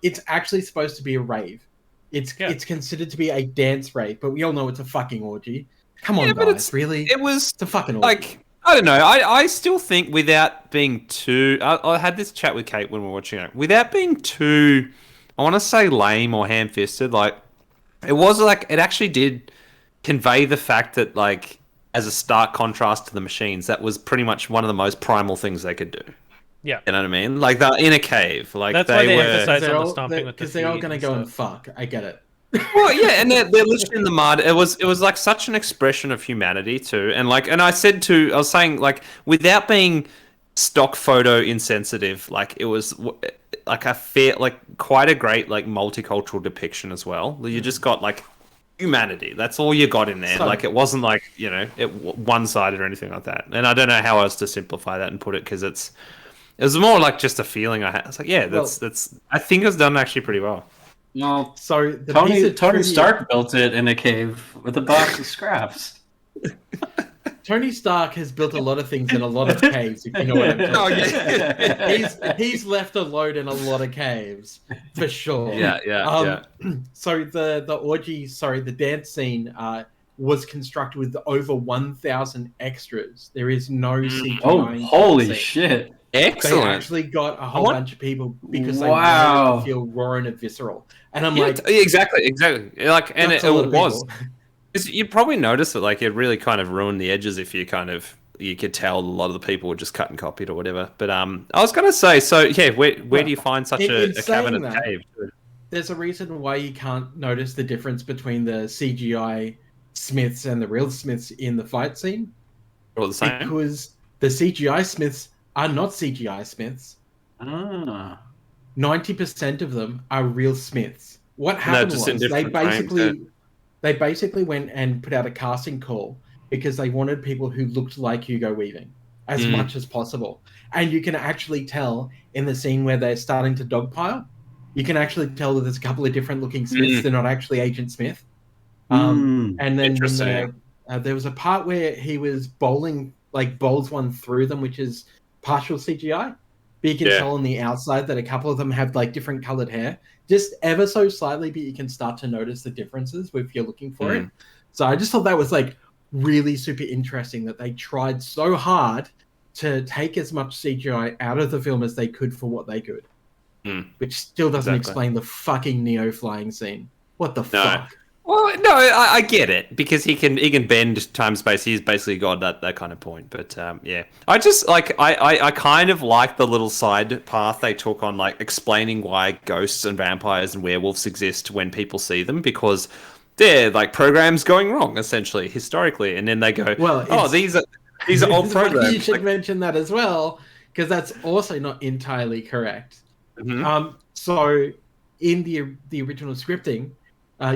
It's actually supposed to be a rave. It's considered to be a dance rave, but we all know it's a fucking orgy. Come on, guys, really? It's a fucking orgy. Like I don't know. I still think without being too. I had this chat with Kate when we were watching it. Without being too, I want to say lame or ham-fisted. Like it was like it actually did convey the fact that like as a stark contrast to the machines, that was pretty much one of the most primal things they could do. Yeah, you know what I mean. Like they're in a cave. Like that's why they emphasize on the stomping with the feet. Because they're all going to go and fuck. I get it. Well, yeah, and they're literally in the mud. It was like such an expression of humanity too, and I was saying like without being stock photo insensitive, like it was like quite a great like multicultural depiction as well. You just got like humanity. That's all you got in there. So, like it wasn't like one-sided or anything like that. And I don't know how else to simplify that and put it because it was more like just a feeling I had. It's like that's I think it's done actually pretty well. Well, so Tony Stark built it in a cave with a box of scraps. Tony Stark has built a lot of things in a lot of caves, if you know what I'm talking about. He's left a load in a lot of caves, for sure. Yeah. So the dance scene was constructed with over 1,000 extras. There is no CGI. Oh, holy shit. Excellent. They actually got a whole bunch of people because they wanted to feel raw and visceral. And I'm like... Exactly. Like, and it was... You'd probably notice that like it really kind of ruined the edges if you could tell a lot of the people were just cut and copied or whatever. But I was going to say, so yeah, where do you find such a cabinet cave? There's a reason why you can't notice the difference between the CGI Smiths and the real Smiths in the fight scene. All the same? Because the CGI Smiths are not CGI Smiths. 90% of them are real Smiths. What happened was they basically went and put out a casting call because they wanted people who looked like Hugo Weaving as much as possible. And you can actually tell in the scene where they're starting to dogpile, you can actually tell that there's a couple of different looking Smiths. They're not actually Agent Smith. And then there was a part where he was bowls one through them, which is partial CGI. but you can tell on the outside that a couple of them have like different colored hair, just ever so slightly, but you can start to notice the differences if you're looking for it. So I just thought that was like really super interesting that they tried so hard to take as much CGI out of the film as they could for what they could, which still doesn't explain the fucking Neo flying scene. What the fuck? Well, no, I get it because he can bend time space. He's basically got that kind of point. But I just like I kind of like the little side path they took on like explaining why ghosts and vampires and werewolves exist when people see them, because they're like programs going wrong essentially historically, and then they go, well, these are old programs. You should mention that as well, because that's also not entirely correct. So in the original scripting,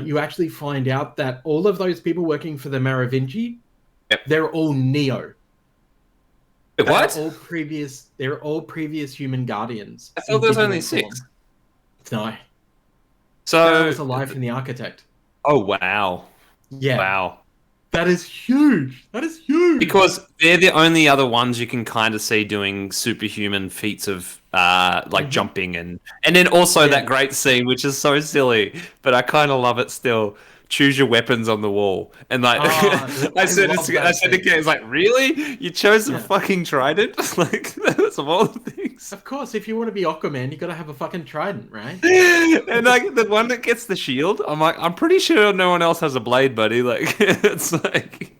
you actually find out that all of those people working for the Merovingi, they're all Neo. What? They're all previous human guardians. I thought there was only 6. No. So that was alive from the architect. Oh wow! Yeah. Wow. That is huge. Because they're the only other ones you can kind of see doing superhuman feats of jumping and then also that great scene, which is so silly, but I kind of love it still. Choose your weapons on the wall, and like I said to Kate, it's like, really? You chose the fucking trident? Like that's of all the things. Of course, if you want to be Aquaman, you got to have a fucking trident, right? And like the one that gets the shield, I'm like, I'm pretty sure no one else has a blade, buddy. Like it's like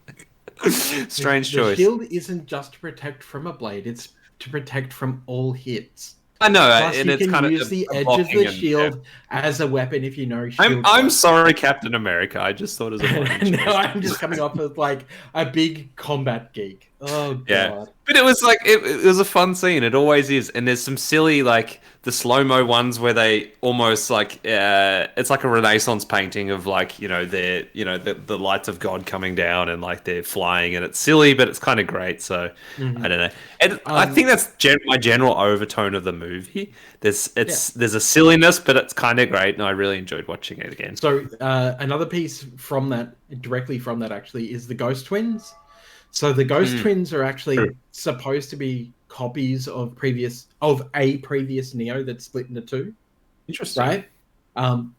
strange choice. The shield isn't just to protect from a blade; it's to protect from all hits. I know, Plus, and you it's can kind use of the edge of the shield as a weapon if you know. I'm sorry, Captain America. I just thought it was a no, I'm just coming off as like a big combat geek. Oh god! Yeah, but it was like it was a fun scene. It always is, and there's some silly like the slow mo ones where they almost like it's like a Renaissance painting of like the lights of God coming down and like they're flying, and it's silly, but it's kind of great. So I don't know, and I think that's my general overtone of the movie. There's a silliness, but it's kind of great, and I really enjoyed watching it again. So another piece from that, directly from that, actually, is the Ghost Twins. So the Ghost Twins are actually supposed to be copies of a previous Neo that's split into 2. Interesting, right?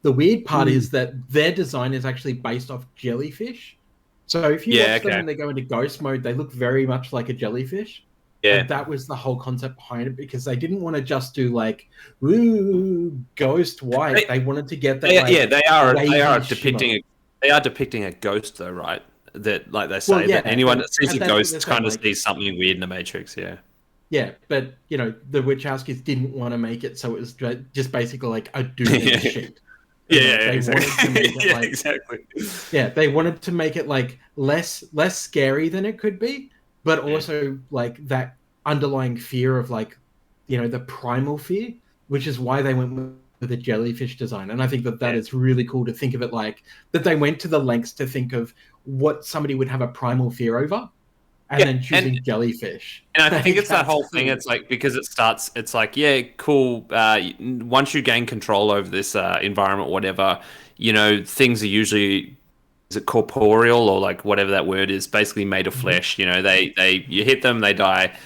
The weird part is that their design is actually based off jellyfish. So if you watch them and they go into ghost mode, they look very much like a jellyfish. Yeah, and that was the whole concept behind it, because they didn't want to just do like ghost white. They wanted to get that. They are depicting a ghost though, right? That like they say that anyone that sees a ghost kind of sees something weird in the Matrix. Yeah, but the Wachowskis didn't want to make it so it was just basically like a dude in a sheet. Exactly. Yeah, they wanted to make it like less scary than it could be, but also like that underlying fear of like the primal fear, which is why they went with the jellyfish design. And I think that is really cool to think of it like that they went to the lengths to think of what somebody would have a primal fear over, and then choosing jellyfish. And I think it's that whole thing. It's like, because it's like, yeah, cool. Once you gain control over this environment, whatever, things are usually, is it corporeal or like whatever that word is, basically made of flesh. You hit them, they die.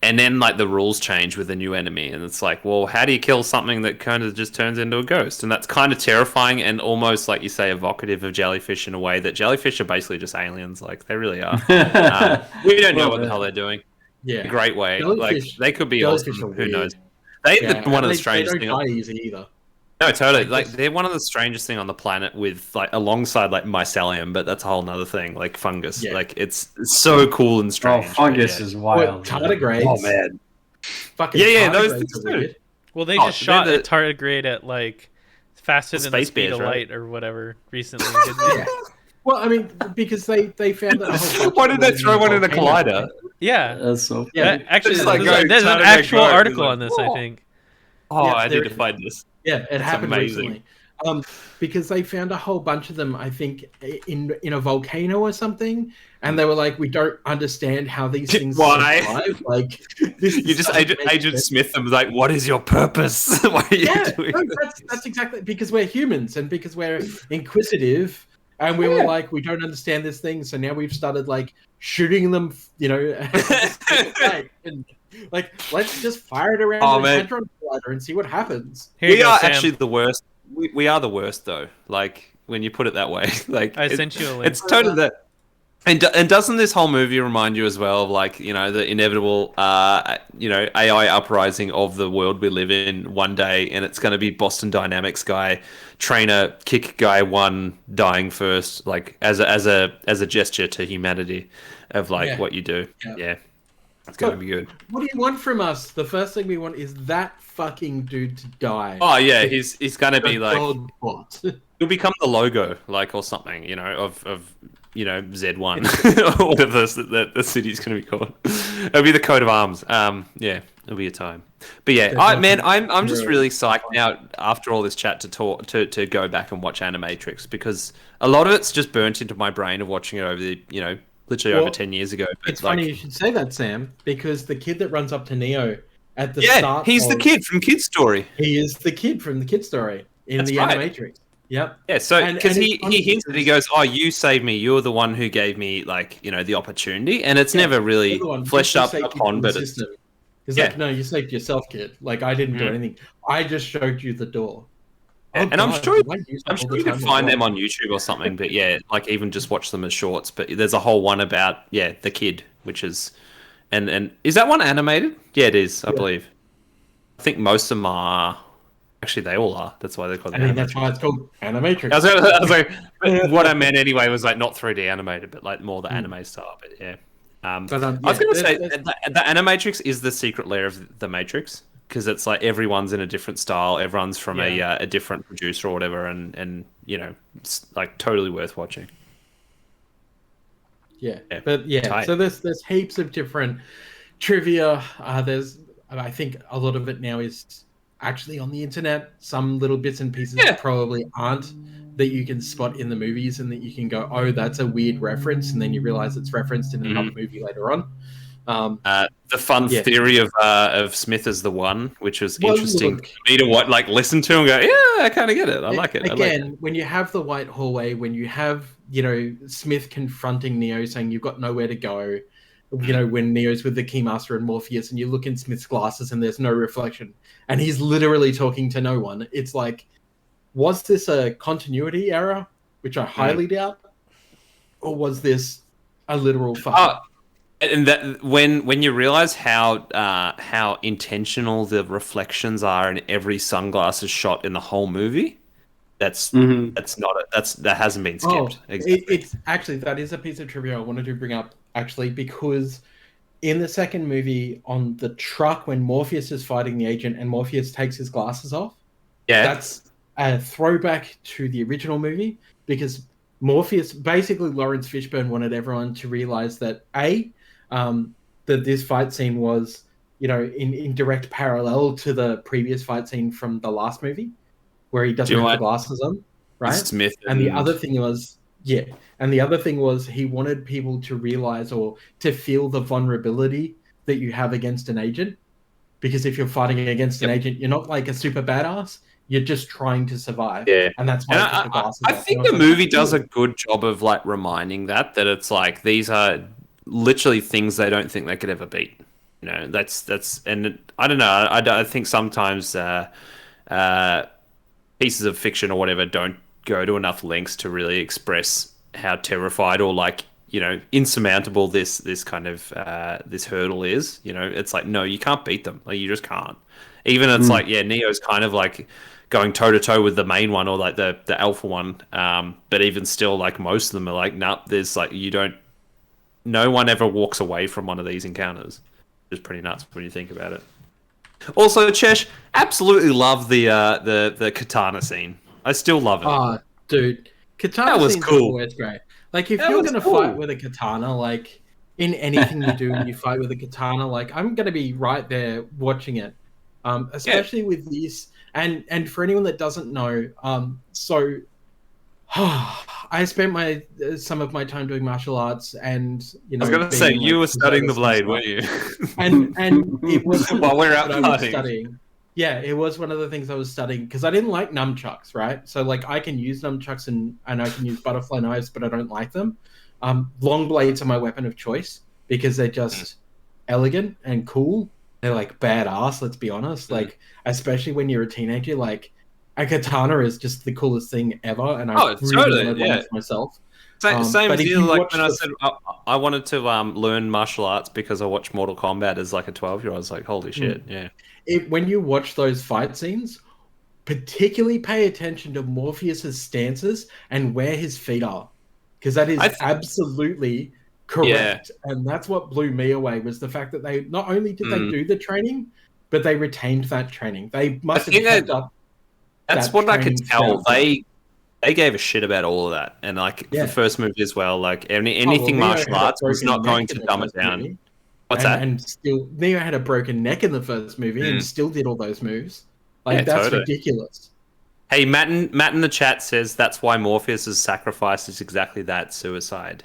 And then like the rules change with a new enemy, and it's like, well, how do you kill something that kind of just turns into a ghost? And that's kind of terrifying and almost, like you say, evocative of jellyfish in a way that jellyfish are basically just aliens. Like they really are. We don't know what the hell they're doing. Yeah, in a great way. Like they could be awesome. Who knows? They're one of the strangest things. They don't die easy either. No, totally. Like they're one of the strangest thing on the planet, with like alongside like mycelium, but that's a whole nother thing. Like fungus, like it's so cool and strange. Oh, fungus is wild. Tardigrades. Oh man. Fucking those things too. Well, they just shot a tardigrade at like faster than the speed of light or whatever recently. Didn't they? Well, I mean, because they found that. Why did they throw one in a collider? Yeah, that's so. Yeah, actually, there's an actual article on this. I think. Oh, I need to find this. Yeah, it happened recently. Because they found a whole bunch of them, I think, in a volcano or something, and they were like, "We don't understand how these things survive." Like, you just Agent Smith them like, "What is your purpose? Why are you doing this?" That's exactly, because we're humans and because we're inquisitive, and we were like, "We don't understand this thing," so now we've started like shooting them, and Like, let's just fire it around the Hadron Collider and see what happens. We are actually the worst. We are the worst, though. Like, when you put it that way. Like, I sent you a link. It's totally that. And doesn't this whole movie remind you as well of, like, you know, the inevitable, AI uprising of the world we live in one day, and it's going to be Boston Dynamics guy, trainer, kick guy one, dying first, like as a gesture to humanity of like what you do. Yeah. It's going to be good. What do you want from us? The first thing we want is that fucking dude to die. Oh yeah, he's going to be like, he'll become the logo, like, or something, you know, of Z1 or whatever the city's going to be called. It'll be the coat of arms. Yeah, it'll be a time. But yeah, I'm just really psyched now after all this chat to go back and watch Animatrix, because a lot of it's just burnt into my brain of watching it over the, literally over 10 years ago. But it's funny you should say that, Sam, because the kid that runs up to Neo at the start, he's the kid from Kid Story. He is the kid from the Kid Story in the Animatrix. Yep. Yeah, so because he hints that, he goes, "Oh, you saved me. You're the one who gave me, like, the opportunity," and it's never really fleshed up upon. But it's like, no, you saved yourself, kid. Like, I didn't do anything. I just showed you the door. And I'm sure you can find them on YouTube or something. But yeah, like, even just watch them as shorts. But there's a whole one about the kid, which is, and is that one animated? Yeah, it is. I believe. I think most of them are. Actually, they all are. That's why they're called. That's why it's called Animatrix. I was like, what I meant anyway was, like, not 3D animated, but like more the anime style. But yeah, I was going to say the Animatrix is the secret layer of the Matrix, because it's like everyone's in a different style. Everyone's from a different producer or whatever, and it's like totally worth watching. Yeah. But tight. So there's heaps of different trivia. I think a lot of it now is actually on the internet. Some little bits and pieces probably aren't, that you can spot in the movies, and that you can go, oh, that's a weird reference, and then you realize it's referenced in another movie later on. The fun theory of Smith as the One, which was interesting for me to listen to and go, yeah, I kind of get it. I like it. Again, when you have the white hallway, when you have Smith confronting Neo saying you've got nowhere to go, when Neo's with the Keymaster and Morpheus, and you look in Smith's glasses and there's no reflection, and he's literally talking to no one. It's like, was this a continuity error, which I highly doubt, or was this a literal fuck? And that when you realize how intentional the reflections are in every sunglasses shot in the whole movie, that hasn't been skipped. It's actually, that is a piece of trivia I wanted to bring up, actually, because in the second movie, on the truck, when Morpheus is fighting the agent and Morpheus takes his glasses off, that's a throwback to the original movie, because Morpheus, basically Lawrence Fishburne wanted everyone to realize that that this fight scene was in direct parallel to the previous fight scene from the last movie, where he doesn't have the glasses on, right? Smith and the other thing was he wanted people to realize, or to feel, the vulnerability that you have against an agent, because if you're fighting against an agent, you're not like a super badass. You're just trying to survive. Yeah. And that's why the glasses I think the movie does a good job of like reminding that it's like, these are literally things they don't think they could ever beat. That's and I don't know. I think sometimes pieces of fiction or whatever don't go to enough lengths to really express how terrified or insurmountable this kind of this hurdle is. It's like, no, you can't beat them. Like, you just can't. Even it's like, Neo's kind of like going toe to toe with the main one, or like the alpha one. But even still, like, most of them are like, nah, there's like, no one ever walks away from one of these encounters. It's pretty nuts when you think about it. Also, Chesh, absolutely love the katana scene. I still love it. Oh, dude, katana scenes are always great. Like, if you're gonna fight with a katana, like, in anything you do when you fight with a katana, like, I'm gonna be right there watching it. Especially with this, and for anyone that doesn't know, so I spent some of my time doing martial arts, and I was going to say, you were studying the blade, weren't you? and it was while we're out studying. Yeah, it was one of the things I was studying, because I didn't like nunchucks, right? So, like, I can use nunchucks and I can use butterfly knives, but I don't like them. Long blades are my weapon of choice, because they're just elegant and cool. they're like badass. Let's be honest. Like, especially when you're a teenager, like a katana is just the coolest thing ever, and I really wanted one for myself. Same but as if you, you like watch when I said I wanted to learn martial arts because I watched Mortal Kombat as like a 12-year-old. I was like, holy shit, yeah. When you watch those fight scenes, particularly pay attention to Morpheus's stances and where his feet are, because that is absolutely correct. And that's what blew me away, was the fact that they not only did they do the training, but they retained that training. They must have kept up. That's what I could tell. They gave a shit about all of that, and like the first movie as well. Like anything martial arts was not going to dumb it down. What's that? And still, Neo had a broken neck in the first movie and still did all those moves. Like that's ridiculous. Hey, Matt in the chat says that's why Morpheus's sacrifice is exactly that, suicide.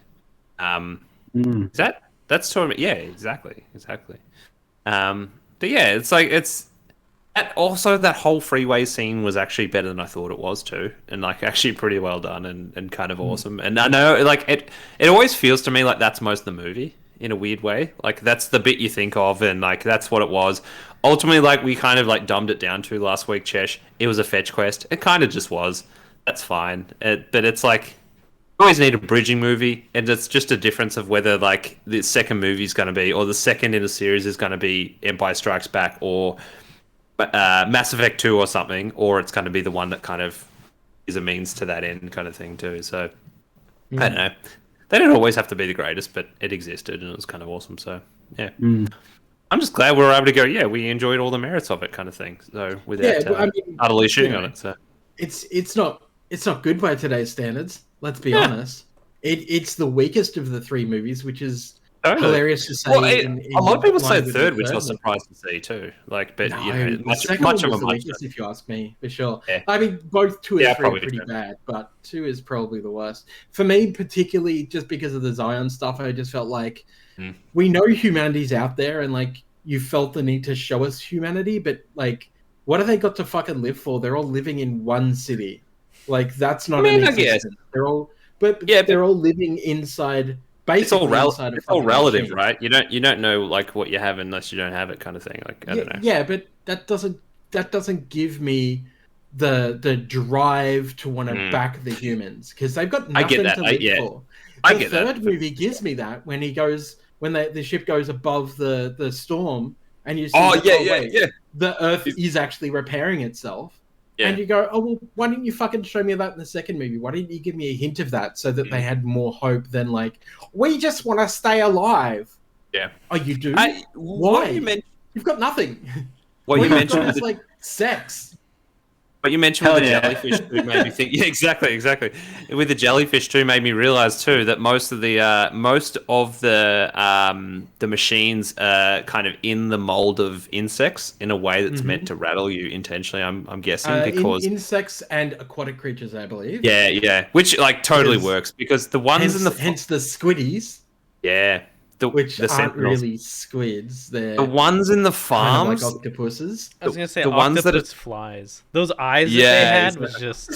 That's sort of, yeah, exactly. But yeah, it's like also that whole freeway scene was actually better than I thought it was too, and like actually pretty well done and kind of awesome. And I know like it always feels to me like that's most of the movie in a weird way. Like that's the bit you think of, and like that's what it was. Ultimately, like we kind of like dumbed it down to last week, Chesh. It was a fetch quest. It kind of just was. That's fine. But it's like you always need a bridging movie, and it's just a difference of whether like the second movie is going to be, or the second in a series is going to be Empire Strikes Back or Mass Effect 2 or something, or it's going to be the one that kind of is a means to that end kind of thing too. So I don't know. They don't always have to be the greatest, but it existed and it was kind of awesome. So yeah. I'm just glad we were able to go, yeah, we enjoyed all the merits of it kind of thing. So without utterly shitting on it. So it's not good by today's standards, let's be honest. It's the weakest of the three movies, which is hilarious to say. Well, a lot of people say third, which I was surprised to see too. Like, but no, you know, much of a weakest, if you ask me, for sure. Yeah. I mean, both 2 and 3 are pretty bad, but 2 is probably the worst for me, particularly just because of the Zion stuff. I just felt like we know humanity's out there, and like you felt the need to show us humanity, but like, what have they got to fucking live for? They're all living in one city. Like that's not an existence. They're all, they're all living inside. It's all relative, machine. Right? You don't know like what you have unless you don't have it, kind of thing. Like I don't know. Yeah, but that doesn't give me the drive to want to back the humans, because they've got nothing to live for. The third movie gives me that when the ship goes above the storm and you see the Earth is actually repairing itself. Yeah. And you go, oh, well, why didn't you fucking show me that in the second movie? Why didn't you give me a hint of that so that they had more hope than like, we just want to stay alive? Yeah. Oh, you do? Why? You've got nothing. Well, you mentioned it's like sex. But you mentioned with the jellyfish too made me think. Yeah, exactly. With the jellyfish too made me realize too that most of the machines are kind of in the mold of insects in a way that's meant to rattle you intentionally. I'm guessing because insects and aquatic creatures, I believe. Yeah, which like totally works because the ones hence the squiddies. Yeah. Which aren't really squids. They're the ones in the farms, kind of like octopuses. I was gonna say the ones that it's flies. Those eyes that they had was just.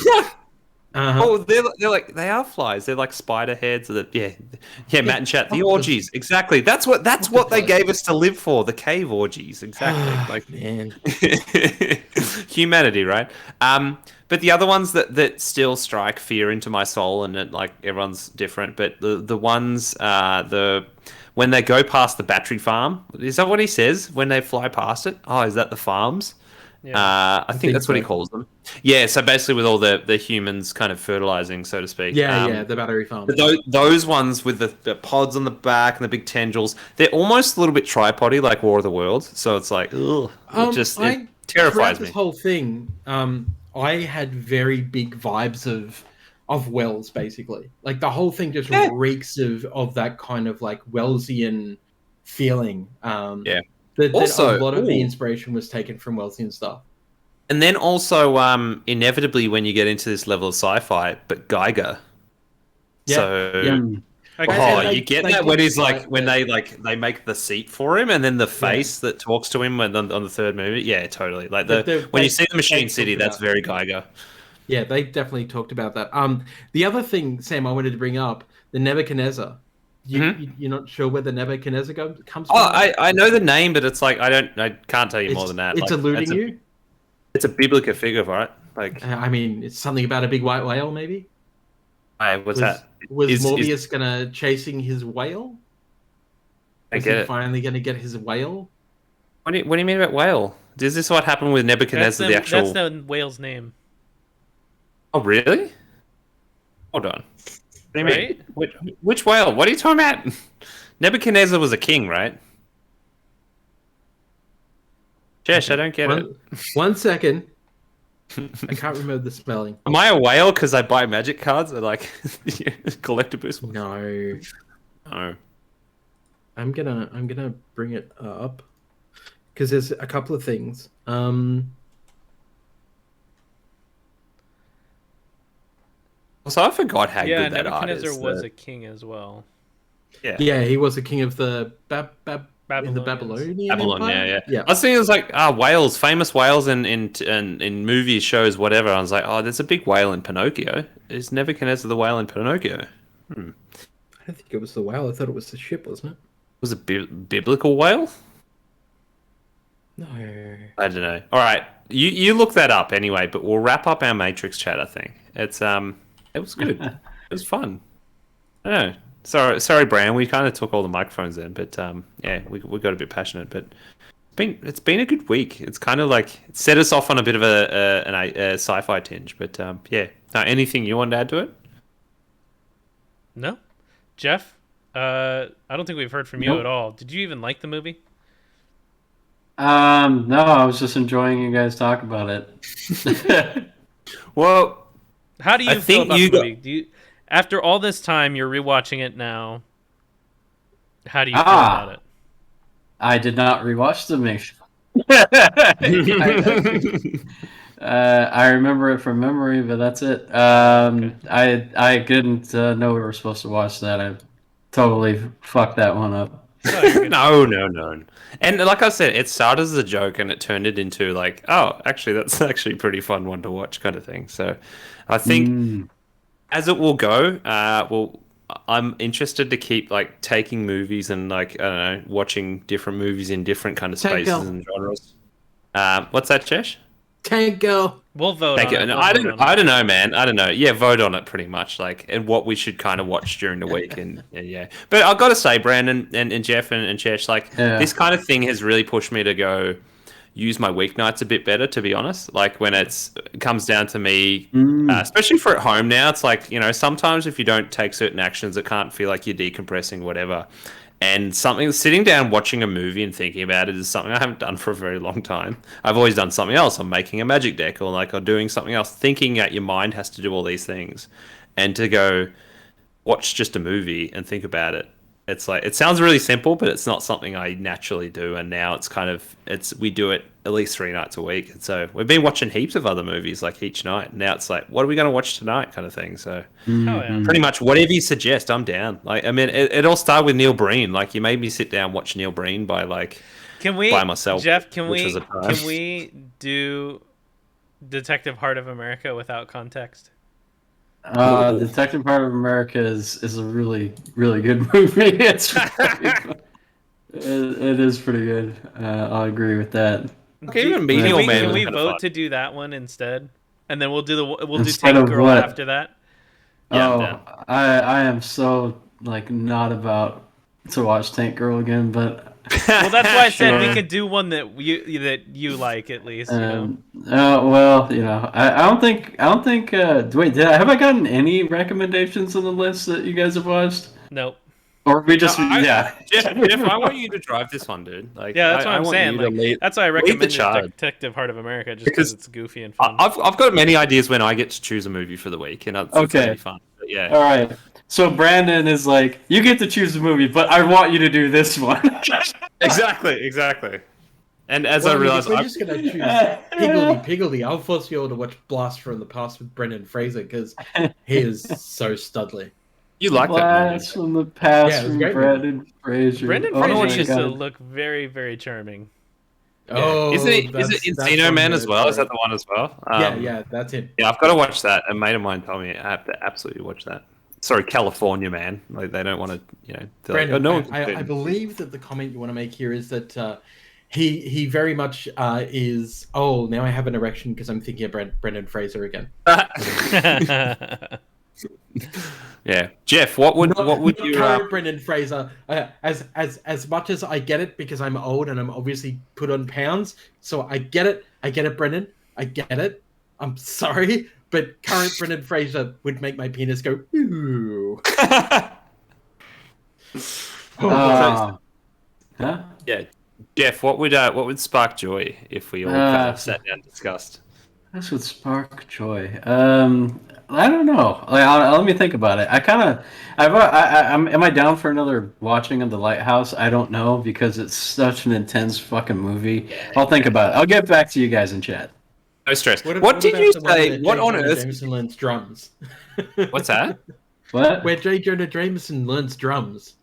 Oh, they are flies. They're like spider heads. Matt and chat. The orgies, exactly. That's what they gave us to live for. The cave orgies, exactly. Like man, humanity, right? But the other ones that still strike fear into my soul, and like everyone's different. But the ones when they go past the battery farm, is that what he says when they fly past it? Oh, is that the farms? Yeah. I think that's what he calls them. Yeah, so basically with all the humans kind of fertilizing, so to speak. Yeah, the battery farm. Those ones with the pods on the back and the big tendrils, they're almost a little bit tripody, like War of the Worlds. So it's like, it terrifies me. This whole thing, I had very big vibes of Wells, basically. Like the whole thing just reeks of that kind of like Wellsian feeling. Also, a lot of the inspiration was taken from Wellsian stuff. And then also, inevitably, when you get into this level of sci-fi, but Geiger. You get that when he's like when they make the seat for him, and then the face that talks to him on the third movie. Yeah, totally. Like when you see the Machine City, that's very Geiger. Yeah, they definitely talked about that. The other thing, Sam, I wanted to bring up, the Nebuchadnezzar. You're not sure where the Nebuchadnezzar comes Oh, from? I know the name, but it's like I can't tell you more than that. It's like, eluding you. It's a biblical figure, right? Like, I mean, it's something about a big white whale, maybe. what's that? Was Morbius gonna chasing his whale? I Was get he it. finally gonna get his whale? What do you mean about whale? Is this what happened with Nebuchadnezzar? That's the whale's name. Oh, really? Hold on. What do you Right? mean? Which whale? What are you talking about? Nebuchadnezzar was a king, right? Chesh, I don't get it. 1 second. I can't remember the spelling. Am I a whale because I buy magic cards or like collectibles? No. Oh. I'm gonna bring it up because there's a couple of things. Also, I forgot how good that art is. Nebuchadnezzar was a king as well. Yeah, he was a king of the Babylonian Babylon, Empire? yeah. I was thinking it was like whales, famous whales in movies, shows, whatever. I was like, oh, there's a big whale in Pinocchio. Is Nebuchadnezzar the whale in Pinocchio? I don't think it was the whale. I thought it was the ship, wasn't it? Was it biblical whale? No. I don't know. All right, you look that up anyway. But we'll wrap up our Matrix chat. I think it was good. It was fun. I don't know. Sorry, Bran. We kind of took all the microphones in, but yeah, we got a bit passionate. But it's been a good week. It's kind of like it set us off on a bit of a sci-fi tinge. But yeah, now anything you want to add to it? No, Jeff. I don't think we've heard from you at all. Did you even like the movie? No, I was just enjoying you guys talk about it. Well, how do you feel about the movie? After all this time, you're rewatching it now. How do you feel about it? I did not rewatch the movie. I remember it from memory, but that's it. Okay. I didn't know we were supposed to watch that. I totally fucked that one up. No. And like I said, it started as a joke and it turned it into like, oh, actually, that's actually a pretty fun one to watch kind of thing. So I think as it will go, I'm interested to keep like taking movies and like, I don't know, watching different movies in different kind of spaces and genres. What's that, Chesh? Tank Girl. We'll vote on it. No, I don't know, man. I don't know. Yeah, vote on it pretty much, like, and what we should kind of watch during the week, and yeah. But I've got to say, Brandon and Jeff and Chesh, like, this kind of thing has really pushed me to go use my weeknights a bit better, to be honest. Like when it comes down to me, especially for at home now, it's like, you know, sometimes if you don't take certain actions, it can't feel like you're decompressing, whatever. And sitting down watching a movie and thinking about it is something I haven't done for a very long time. I've always done something else. I'm making a magic deck or doing something else. Thinking that your mind has to do all these things, and to go watch just a movie and think about it. It's like, it sounds really simple, but it's not something I naturally do. And now we do it at least 3 nights a week. And so we've been watching heaps of other movies like each night. And now it's like, what are we going to watch tonight kind of thing. So pretty much whatever you suggest, I'm down. Like, I mean, it all started with Neil Breen. Like, you made me sit down and watch Neil Breen by myself. Jeff, can we do Detective Heart of America without context? Detective Heart of America is a really, really good movie. It's it is pretty good. I'll agree with that. Can we vote to do that one instead? And then we'll do Tank Girl after that? Yeah, I am so not about to watch Tank Girl again, but well, that's why I said we could do one that you like at least. You know? Well, you know, I don't think. Wait, have I gotten any recommendations on the list that you guys have watched? Nope. Or we just Jeff, I want you to drive this one, dude. Like, yeah, that's what I'm saying. That's why I recommend Detective Heart of America, just because it's goofy and fun. I've got many ideas when I get to choose a movie for the week, and it's really fun. But yeah. All right. So Brandon is like, you get to choose the movie, but I want you to do this one. Exactly. And as I realized, we're just gonna choose Piggledy. I'll force you all to watch Blast from the Past with Brendan Fraser because he is so studly. You like Blast that from the Past from Brendan Fraser. Brendan Fraser used to look very, very charming. Oh, is it Encino Man as well? Is that the one as well? Yeah, that's it. Yeah, I've got to watch that. A mate of mine told me I have to absolutely watch that. Sorry, California, man. Like they don't want to, Brandon, like, I believe that the comment you want to make here is that he very much is. Oh, now I have an erection because I'm thinking of Brendan Fraser again. Yeah, Jeff, what would you? Current Brendan Fraser. As much as I get it because I'm old and I'm obviously put on pounds, so I get it. I get it, Brendan. I get it. I'm sorry, but current Brendan Fraser would make my penis go ooh. Huh? Yeah, Jeff, what would spark joy if we all kind of sat down and discussed? This would spark joy. I don't know. Let me think about it. Am I down for another watching of The Lighthouse? I don't know because it's such an intense fucking movie. I'll think about it. I'll get back to you guys in chat. No stress. What did you say? What on earth? Jameson learns drums. What's that? What? Where J. Jonah Jameson learns drums.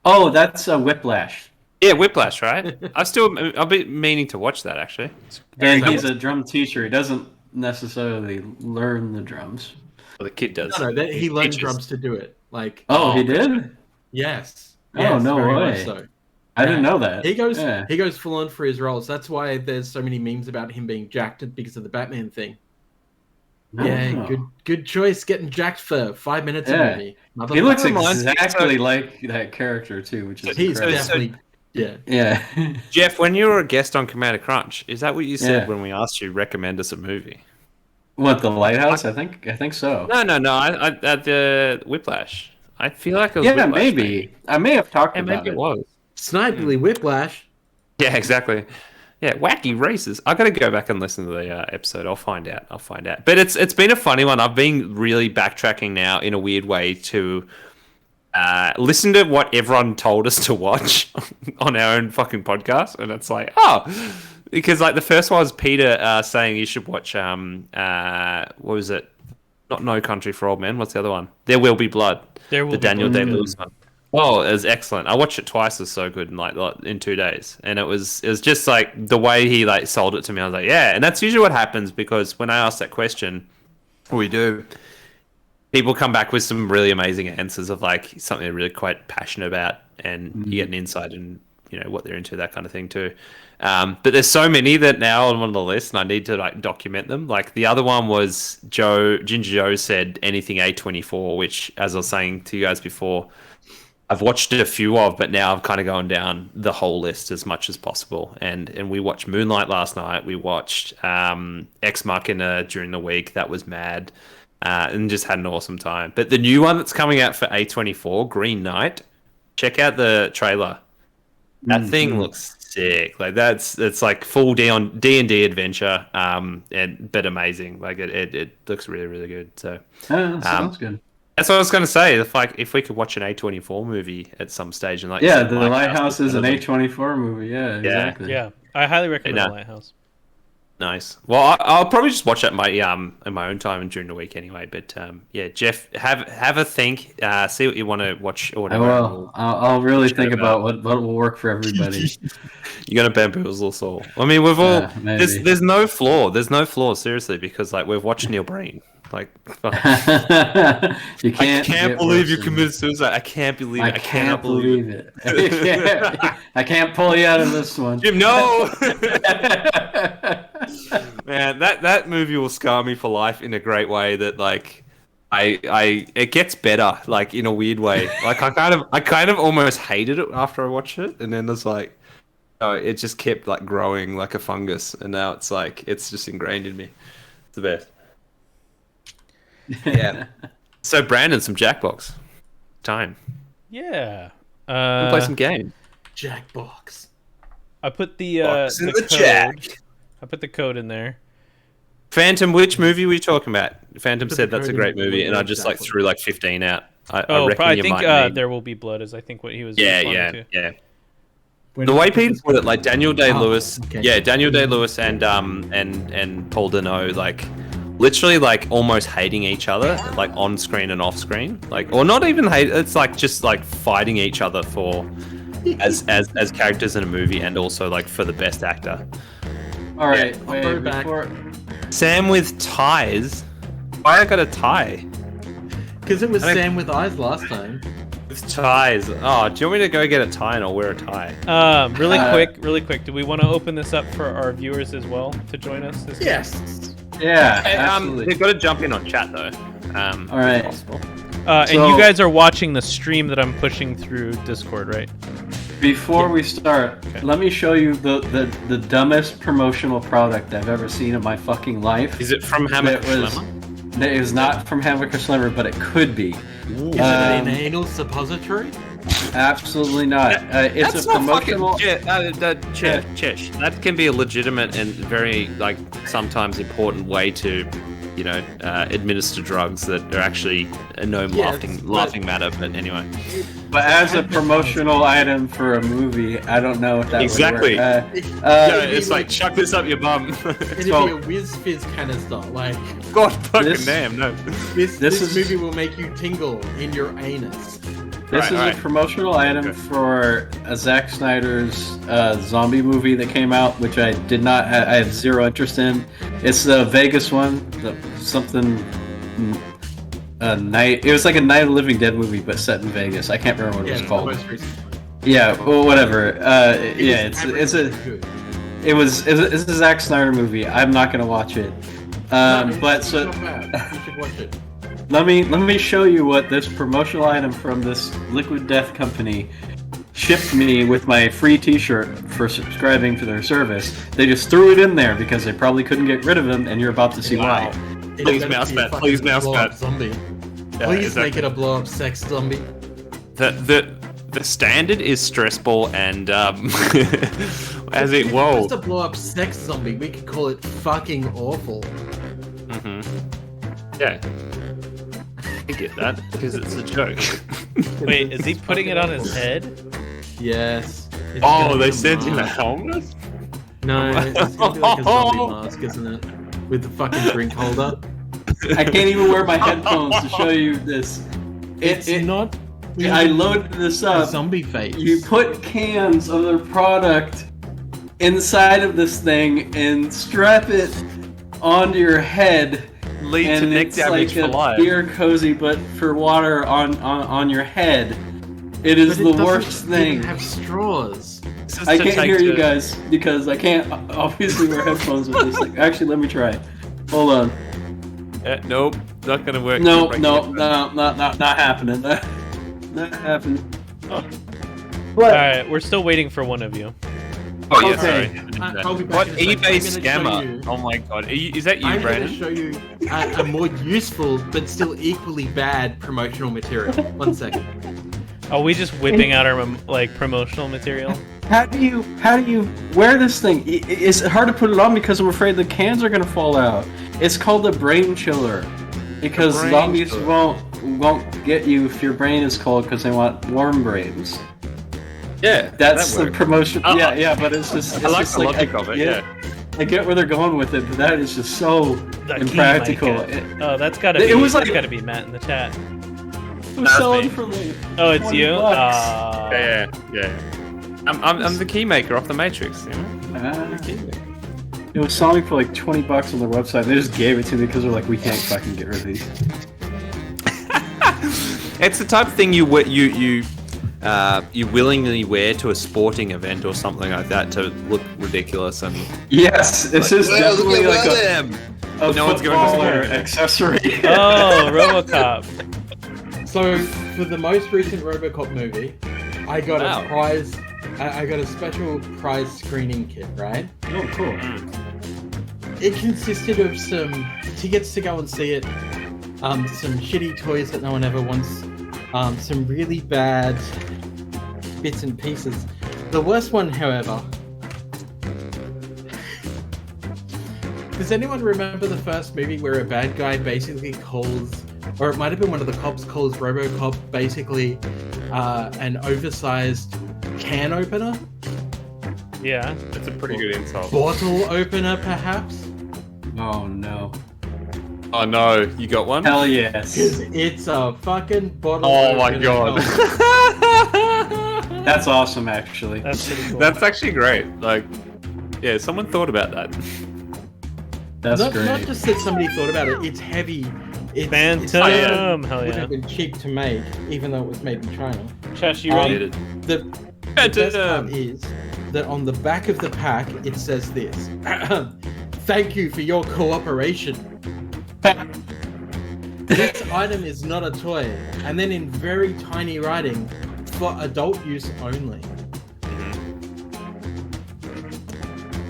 Oh, that's Whiplash. Yeah, Whiplash, right? I'll be meaning to watch that actually. And he's a drum teacher. He doesn't necessarily learn the drums. Well, the kid does. No, he learned drums to do it. Like, he did? Yes. Oh, no very way. much so. I didn't know that. He goes full on for his roles. That's why there's so many memes about him being jacked because of the Batman thing. Good choice getting jacked for 5 minutes of movie. He looks exactly like that character too, which is definitely yeah. Jeff, when you were a guest on Commander Crunch, is that what you said when we asked you to recommend us a movie? What, The Lighthouse? I think so. No. I at the Whiplash. I feel like it was Whiplash, maybe. I may have talked about maybe it was. Snidely Whiplash. Yeah, exactly. Yeah, wacky races. I got to go back and listen to the episode. I'll find out. But it's been a funny one. I've been really backtracking now in a weird way to listen to what everyone told us to watch on our own fucking podcast, and it's like, because like the first one was Peter saying you should watch what was it? Not No Country for Old Men. What's the other one? There Will Be Blood. The Daniel Day-Lewis one. Oh, it was excellent. I watched it twice. It's so good in 2 days, and it was just like the way he like sold it to me. I was like, yeah, and that's usually what happens because when I ask that question, we do. People come back with some really amazing answers of like something they're really quite passionate about, and you get an insight in what they're into, that kind of thing too. But there's so many that now I'm on the list, and I need to like document them. Like the other one was Ginger Joe said anything A24, which, as I was saying to you guys before, I've watched a few of, but now I've kind of gone down the whole list as much as possible. And we watched Moonlight last night. We watched Ex Machina during the week. That was mad. And just had an awesome time. But the new one that's coming out for A24, Green Knight, check out the trailer. That thing looks sick. Like it's like full D&D adventure, but amazing. Like it looks really, really good. So sounds good. That's what I was going to say. If we could watch an A24 movie at some stage, and The Lighthouse is an A24 movie. Yeah, exactly. Yeah, I highly recommend The Lighthouse. Nice. Well, I'll probably just watch that in my own time and during the week anyway. But Jeff, have a think. See what you want to watch or whatever. I will. I'll really think about what will work for everybody. You're gonna bamboozle us all. I mean, we've all. There's no flaw. There's no flaw. Seriously, because like we've watched Neil Breen. Like, you can't. I can't believe you committed suicide. I can't believe it. I can't believe it. I can't pull you out of this one, Jim. No. Man, that movie will scar me for life in a great way. That like, it gets better, like in a weird way. Like I kind of almost hated it after I watched it, and then it's like, it just kept like growing like a fungus, and now it's like it's just ingrained in me. It's the best. Yeah. So Brandon, some Jackbox time. Yeah. We'll play some game. Jackbox. I put the code. Jack. I put the code in there. Phantom, which movie were you talking about? Phantom said that's a great movie, and I just like threw like 15 out. I think There Will Be Blood is I think what he was. Yeah. The way people put it, like Daniel Day-Lewis, Daniel Day-Lewis and Paul Dano, like literally like almost hating each other, like on screen and off screen, like, or not even hate. It's like just like fighting each other for as characters in a movie, and also like for the best actor. All right, wait, Sam with ties. Why I got a tie? Because it was Sam with eyes last time. With ties. Oh, do you want me to go get a tie and I'll wear a tie? Really quick. Do we want to open this up for our viewers as well to join us? Yes. Yeah, Hey, they've got to jump in on chat though. All right. And you guys are watching the stream that I'm pushing through Discord, right? Before we start, let me show you the dumbest promotional product I've ever seen in my fucking life. Is it from Hammer Slammer? It is not from Hammer Slammer, but it could be. Is it an anal suppository? Absolutely not. It's That's a promotional. Chesh. That can be a legitimate and very sometimes important way to, administer drugs that are actually a laughing matter. But anyway. But as a promotional item for a movie, I don't know if that exactly. would work. It's like chuck this up your bum. It'd be a whiz fizz canister, like. God fucking damn no. This movie will make you tingle in your anus. This is a promotional item for Zack Snyder's zombie movie that came out, which I did not. I have zero interest in. It's the Vegas one, night. It was like a Night of the Living Dead movie, but set in Vegas. I can't remember what it was called. Yeah, well, whatever. It's a Zack Snyder movie. I'm not gonna watch it. You should watch it. Let me show you what this promotional item from this Liquid Death company shipped me with my free T-shirt for subscribing to their service. They just threw it in there because they probably couldn't get rid of them, and you're about to see why. Please mouse pad. Please mouse pad. Zombie. Yeah, Please make it a blow up sex zombie. The standard is stress ball and as it whoa. Just a blow up sex zombie. We could call it fucking awful. Yeah. I get that because it's a joke. Wait, is he putting it on his head? Yes. They sent him a helmet? No, it's gonna be like a zombie mask, isn't it? With the fucking drink holder. I can't even wear my headphones to show you this. I loaded this up. Zombie face. You put cans of their product inside of this thing and strap it onto your head. Lead to neck damage for life. It's like a beer cozy, but for water on your head. It is the worst thing. Have straws. I can't hear you guys because I can't obviously wear headphones with this. Actually, let me try. Hold on. Nope, not gonna work. No, not happening. Not happening. Alright, we're still waiting for one of you. Oh yeah, Okay. sorry. What eBay scammer? Oh my god, is that you, Brandon? I'm going to show you a more useful but still equally bad promotional material. 1 second. Are we just whipping out our promotional material? How do you wear this thing? It's hard to put it on because I'm afraid the cans are gonna fall out. It's called the brain chiller because zombies won't get you if your brain is cold because they want warm brains. Yeah, that's the promotion. Yeah, but it's just. I like the logic of it. Yeah, I get where they're going with it, but that is just so impractical. That's gotta be. That's gotta be Matt in the chat. It was selling for like. Oh, it's you. Yeah. I'm the key maker off the Matrix. You know? It was selling for like $20 on their website. They just gave it to me because they're like, we can't fucking get rid of these. It's the type of thing you willingly wear to a sporting event or something like that to look ridiculous and. Yes, this is definitely like a no one's going to footballer accessory. Oh, RoboCop. So for the most recent RoboCop movie, I got a prize. I got a special prize screening kit, right? Oh, cool. It consisted of some tickets to go and see it, some shitty toys that no one ever wants, some really bad bits and pieces. The worst one, however... Does anyone remember the first movie where a bad guy basically calls... Or it might have been one of the cops calls RoboCop basically an oversized can opener? Yeah. That's a pretty good insult. Bottle opener, perhaps? Oh, no. Oh, no. You got one? Hell yes. It's a fucking bottle opener. Oh, my God. That's awesome, actually. That's pretty cool. That's actually great. Like, yeah, someone thought about that. That's great. Not just that somebody thought about it, it's heavy. Phantom! Hell Would yeah. have been cheap to make, even though it was made in China. Chesh, you ready? The best part is that on the back of the pack it says this: "Thank you for your cooperation." This item is not a toy, and then in very tiny writing, for adult use only.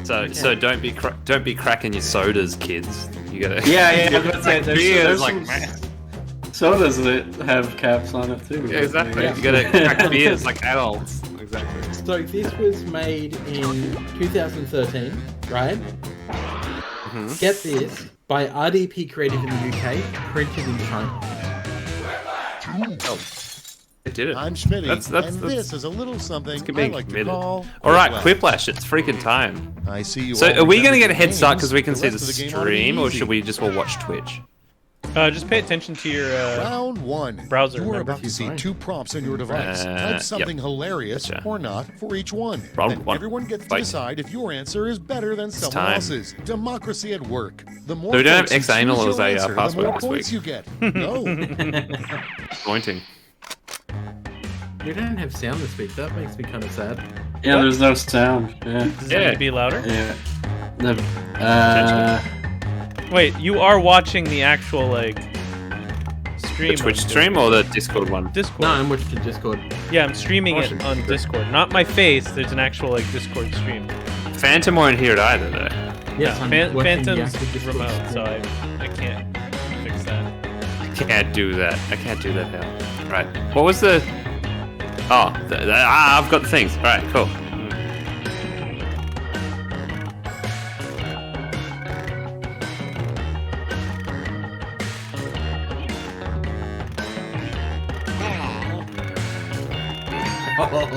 So don't be cracking your sodas, kids. You gotta. Yeah. I was gonna say, there's like some sodas that have caps on it too. Yeah, exactly. Yeah. You gotta crack beers like adults. Exactly. So this was made in 2013, right? Get this, by RDP Creative in the UK, printed in China. Oh, it did it. I'm Schmitty, That's and this is a little something I being like to committed. call... All right, Quiplash. Quiplash. It's freaking time. I see you So, all are we gonna remember get a head the start names. because we can see the rest of game ought to be stream, or easy. should we just all watch Twitch? Just pay attention to your Round one. browser. You are Remember? about to see two prompts on your device. Type something hilarious Gotcha. or not for each one. Round Then one. everyone gets to Fight. decide if your answer is better than someone time. else's. Democracy at work. The more So we don't have folks who X-anal choose as your a, answer, password the more this points week. you get. No. Pointing. We don't have sound this week. That makes me kind of sad. Yeah, there's no sound. Yeah. Does it need to be louder? Yeah. The, Wait, you are watching the actual stream? The Twitch on stream or the Discord one? Discord. No, I'm watching Discord. Yeah, I'm streaming it Awesome. on Discord. Not my face. There's an actual Discord stream. Phantom weren't here either, though. Yes, I'm watching the Phantom's active Discord remote, so stream. I can't fix that. I can't do that. I can't do that now. Right. What was the? Oh, I've got the things. All right, cool.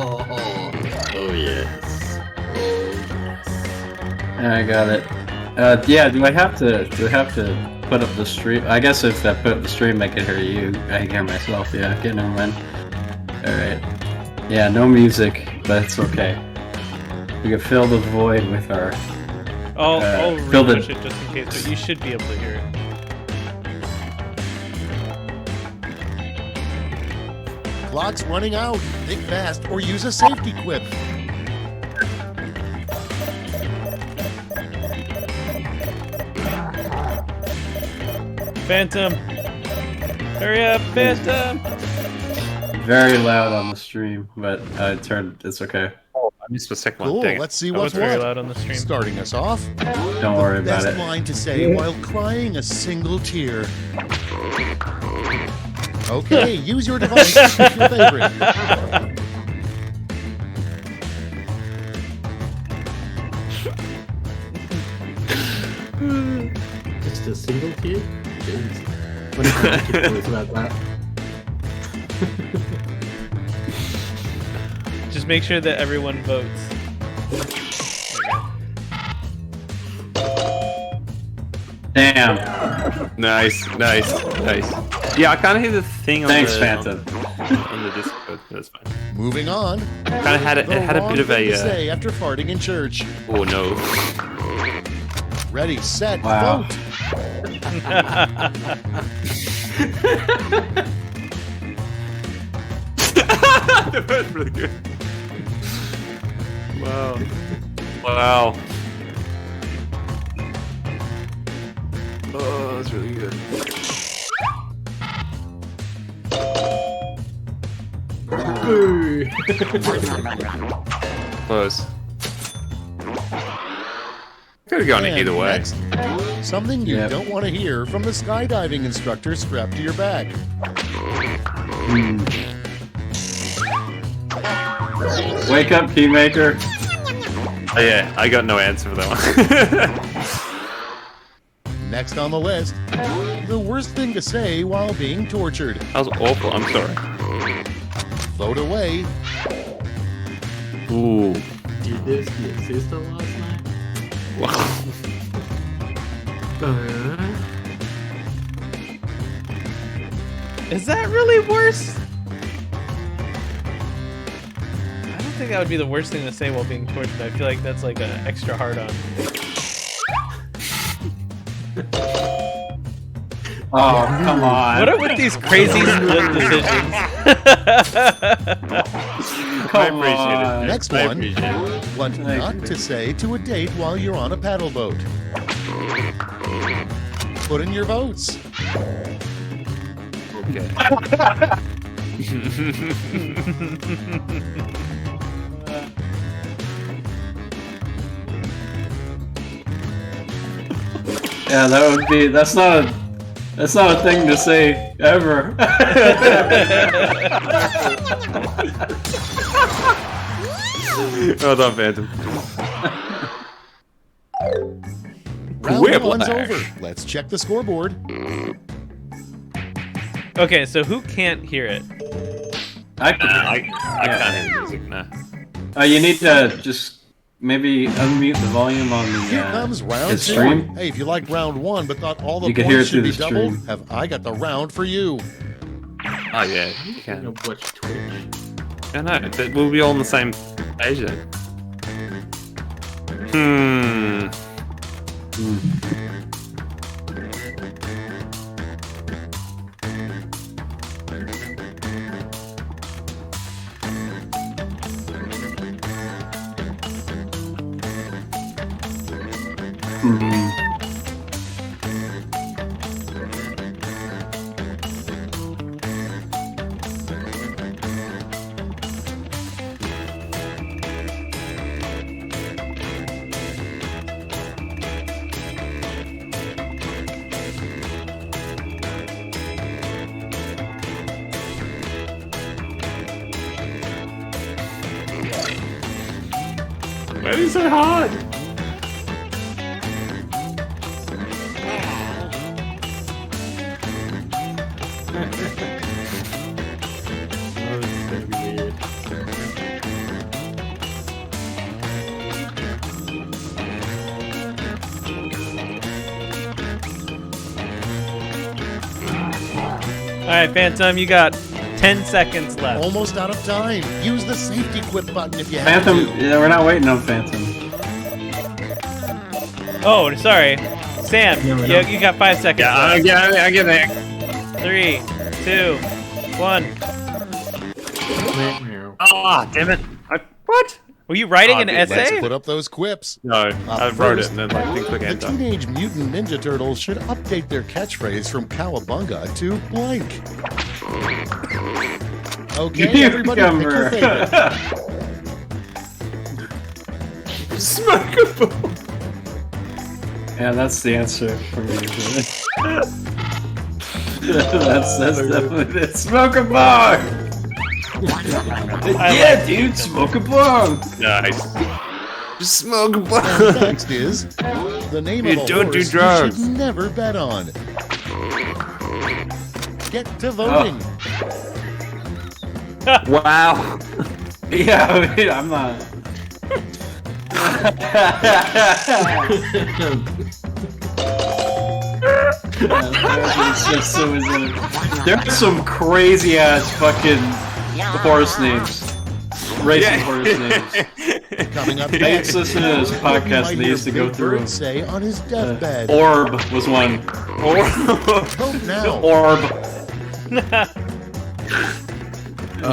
Oh yes. I got it. Yeah. Do I have to put up the stream? I guess if I put up the stream, I can hear you. I can hear myself. Yeah. Okay. Never mind. All right. Yeah. No music, but it's okay. We can fill the void with our. I'll fill the- re-push it just in case, but you should be able to hear it. Clock's running out. Think fast or use a safety quip. Phantom! Hurry up, Phantom! Very loud on the stream, but I turned. It's okay. I missed the second one. Cool, Dang it. let's see I was what's very what. loud on the stream. Starting us off, Don't worry about best it. line to say while crying a single tear. Okay, use your device to pick your favorite. Just a single tear? Jeez. What if I keep voice about that? Just make sure that everyone votes. Damn. Nice. Yeah, I can't hear the thing on Thanks, the Phantom. on the Discord. That's fine. Moving on. Kind of had it had a bit of thing to a. say after farting in church. Oh no. Ready, set, Wow. vote. That's really good. Wow. Oh, that's really good. Boo! Close. Could have gone And either way. next, something you Yep. don't want to hear from the skydiving instructor strapped to your back. Wake up, Keymaker. Oh, yeah, I got no answer for that one. Next on the list, the worst thing to say while being tortured. That was awful. I'm sorry. Vote away. Ooh. Did this to your sister last night? Wow. Is that really worse? I don't think that would be the worst thing to say while being tortured. I feel like that's like an extra hard on. Oh, come on. What are with these crazy split decisions? I appreciate it. Next I one. appreciate it. What not to say to a date while you're on a paddle boat. Put in your votes. Okay. Yeah, that would be. That's not a thing to say ever. Well done, Phantom. Round one's over. Let's check the scoreboard. Okay, so who can't hear it? I can. I can't hear the music, no. You need to just maybe unmute the volume on the Here comes round his two. stream. Hey, if you like round one but thought all the You can hear points it through should be the doubled, stream. have I got the round for you. Oh yeah, you You can. know, watch Twitch. I know, but we'll be all on the same page then. Why is it so hard? Alright, Phantom, you got 10 seconds left. Almost out of time. Use the safety quit button if you have Phantom. to. Yeah, we're not waiting on Phantom. Oh, sorry. Sam, you got 5 seconds Yeah, left. I get it. 3, 2, 1. Ah, damn it. What? Were you writing Oh, an dude, Let's essay? put up those quips. No, I wrote it and then like didn't click The enter. Teenage Mutant Ninja Turtles should update their catchphrase from cowabunga to blank. Okay, everybody pick your favorite. Smokeable. Yeah, that's the answer for me. that's definitely it. Smoke a bong! Yeah, dude, smoke a bong! Nice. Just smoke a And blunt. next is the name You of a don't do horse drugs. you should never bet on. Get to voting. Wow. Yeah, I mean, I'm not. There are some crazy ass fucking horse names. Racing horse names. Coming up I next, used to listen to this you podcast might and they hear used to go Big through Bird them. say on his deathbed. Orb was one. Vote now. Orb. You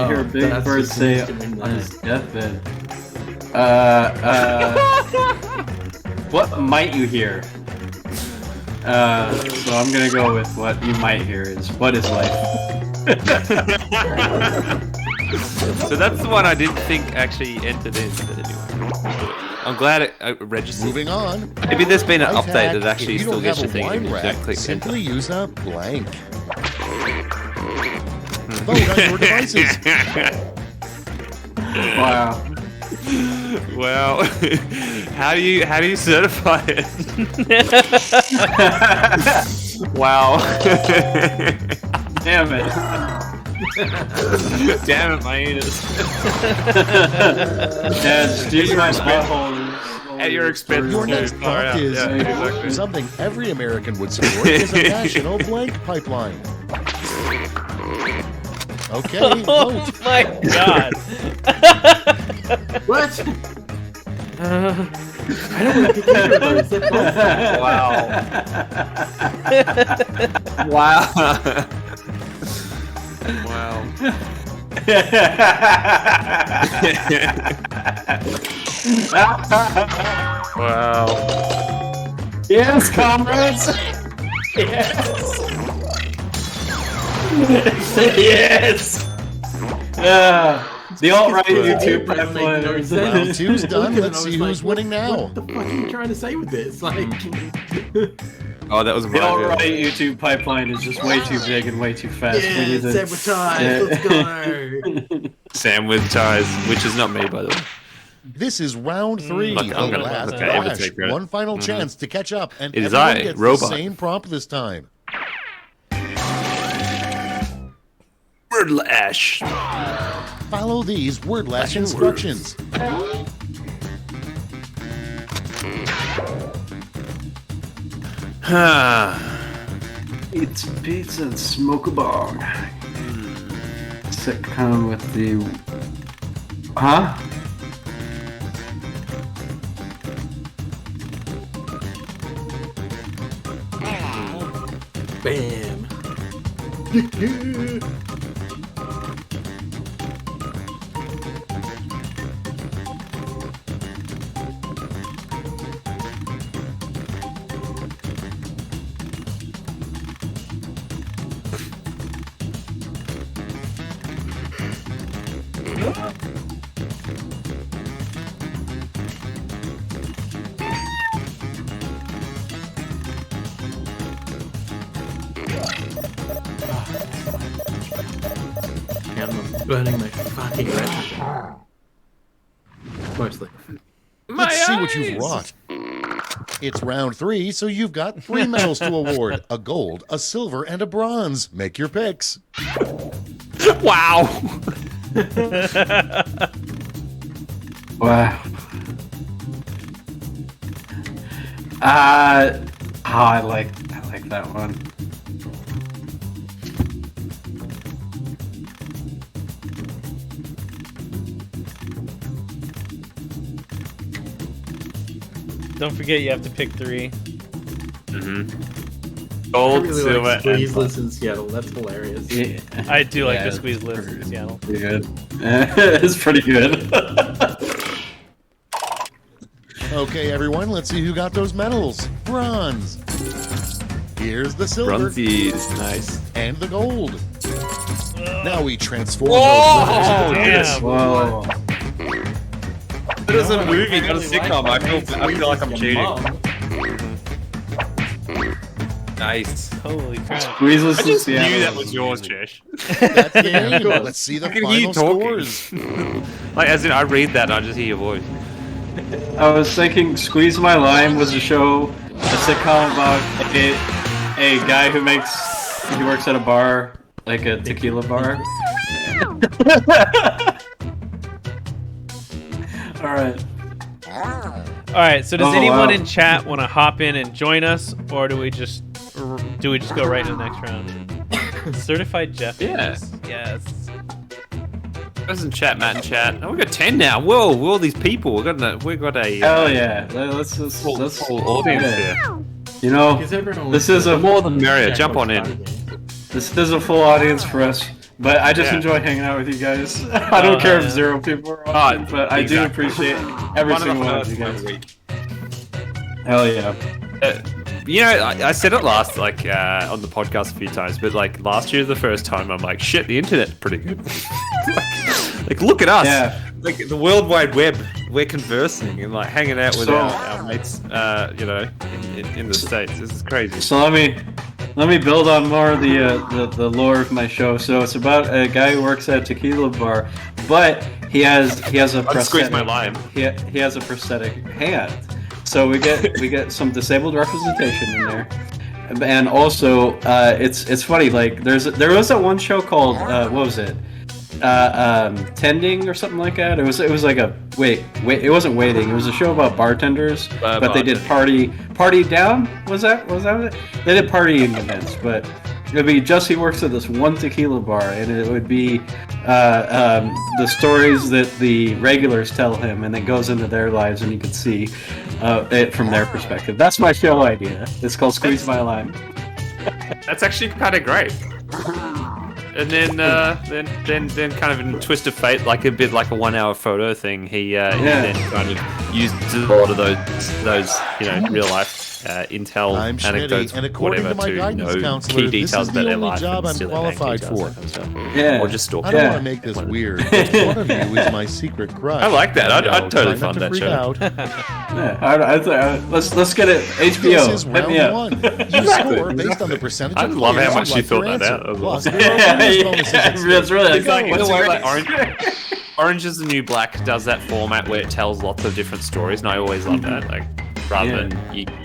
hear a big that's bird just say instant on win. his deathbed. What might you hear? So I'm gonna go with what you might hear is what is life? So that's the one I didn't think actually entered in, but anyway. I'm glad it registered. Moving on. Maybe there's been an Life update hack, that actually if you still don't gets have your a thing and wine you rack, don't click simply enter. use a blank. Vote on your devices. Wow. Well, how do you certify it? Wow. Damn it. Damn it, my anus. Yeah, just use my butthole. At your expense. Your next dude. thought Yeah, is yeah, exactly. something every American would support is a national blank pipeline. Okay, Oh vote. my god. What? I don't want to pick either of those. They're both Wow. Wow. Wow. Yes, comrades. Yes. Yes. The alt-right YouTube pipeline. Round two's done. Let's see who's winning now. What the fuck are you trying to say with this? Like, Oh, that was The my alt-right YouTube pipeline is just way too big and way too fast. We yeah, need to- sabotage. Let's go. Sam with ties, which is not me, by the way. This is round three. Look, I'm The gonna- last okay, I'm gonna flash. take credit. One final chance to catch up, and It is everyone I, gets Robot. the same prompt this time. Birdlash. Follow these word-lash instructions. Eat some pizza and smoke a bong. Sitcom with the... Huh? Bam. I'm burning my fucking breath. Mostly. Let's see what you've wrought. It's round three, so you've got 3 medals to award. A gold, a silver, and a bronze. Make your picks. Wow. Wow. I like that one. Don't forget you have to pick 3. I Gold, really silver, like Squeeze and List in Seattle. That's hilarious. Yeah. I do like Yeah, the it's squeeze list pretty- in Seattle. Pretty good. It's pretty good. Okay, everyone, let's see who got those medals. Bronze. Here's the silver bronzies. Nice. and the gold. Now we transform Whoa! those medals Damn. into Whoa. It is a movie, not a sitcom. I feel like I'm cheating. Nice. Holy crap. Squeezeless I in just Seattle. knew that was yours, Chesh. That's the Yeah, of game. course. Let's see the I can hear you final talking. scores. Like, as in, I read that and I just hear your voice. I was thinking Squeeze My Lime was a show, a sitcom about a guy who works at a bar, like a tequila bar. Alright. Alright, so does Oh, anyone wow. in chat want to hop in and join us, or do we just go right to the next round? Certified Jeff. Yeah. Yes. Us in chat, Matt in chat. Oh, we got 10 now. Whoa, these people. We got a Hell yeah. Let's full audience yeah. here. You know, Because everyone this was- is a More than merrier. Yeah, Jump on watch in. party game. this is a full audience for us. But I just Yeah. enjoy hanging out with you guys. I don't care if 0 people are watching, but I do exactly. appreciate every One single of one us of you per guys. week. Hell yeah. You know, I said it last, like, on the podcast a few times, but, like, last year, the first time, I'm like, shit, the internet's pretty good. like, look at us. Yeah. Like, the World Wide Web, we're conversing and, like, hanging out with So- our mates, you know, in the States. This is crazy. So let me build on more of the lore of my show. So it's about a guy who works at a tequila bar, but he has a I'd squeeze prosthetic. my lime. He has a prosthetic hand. So we get some disabled representation in there. And also, it's funny. Like there was that one show called what was it? Tending or something like that. It was like a wait. It wasn't waiting. It was a show about bartenders, but they did party down. Was that it? They did partying events, but It'd be Jesse works at this one tequila bar, and it would be the stories that the regulars tell him, and it goes into their lives, and you can see it from their perspective. That's my show idea. It's called Squeeze My Lime. That's actually kind of great. And then kind of in a twist of fate, like a bit like a 1 hour photo thing, he then kind of uses a lot of those real life intel, I'm anecdotes, Schmitty, and according whatever, to my guidance know counselor, key this details is about the their only life job and I'm steal their bank qualified details, for. that kind of stuff. Yeah. Or just stalk. I don't want to make this weird, but one of you is my secret crush. I like that. I'd totally Try not fund to that freak show. out. Let's get it. HBO. This is Hit me round up. one. You score based on the percentage I of love how players much who you like thought your that answer. out. That was Plus, awesome. there are bonus bonuses at stake. That's really It's like, it's like Orange is the New Black does that format where it tells lots of different stories, and I always love that. Like, rather than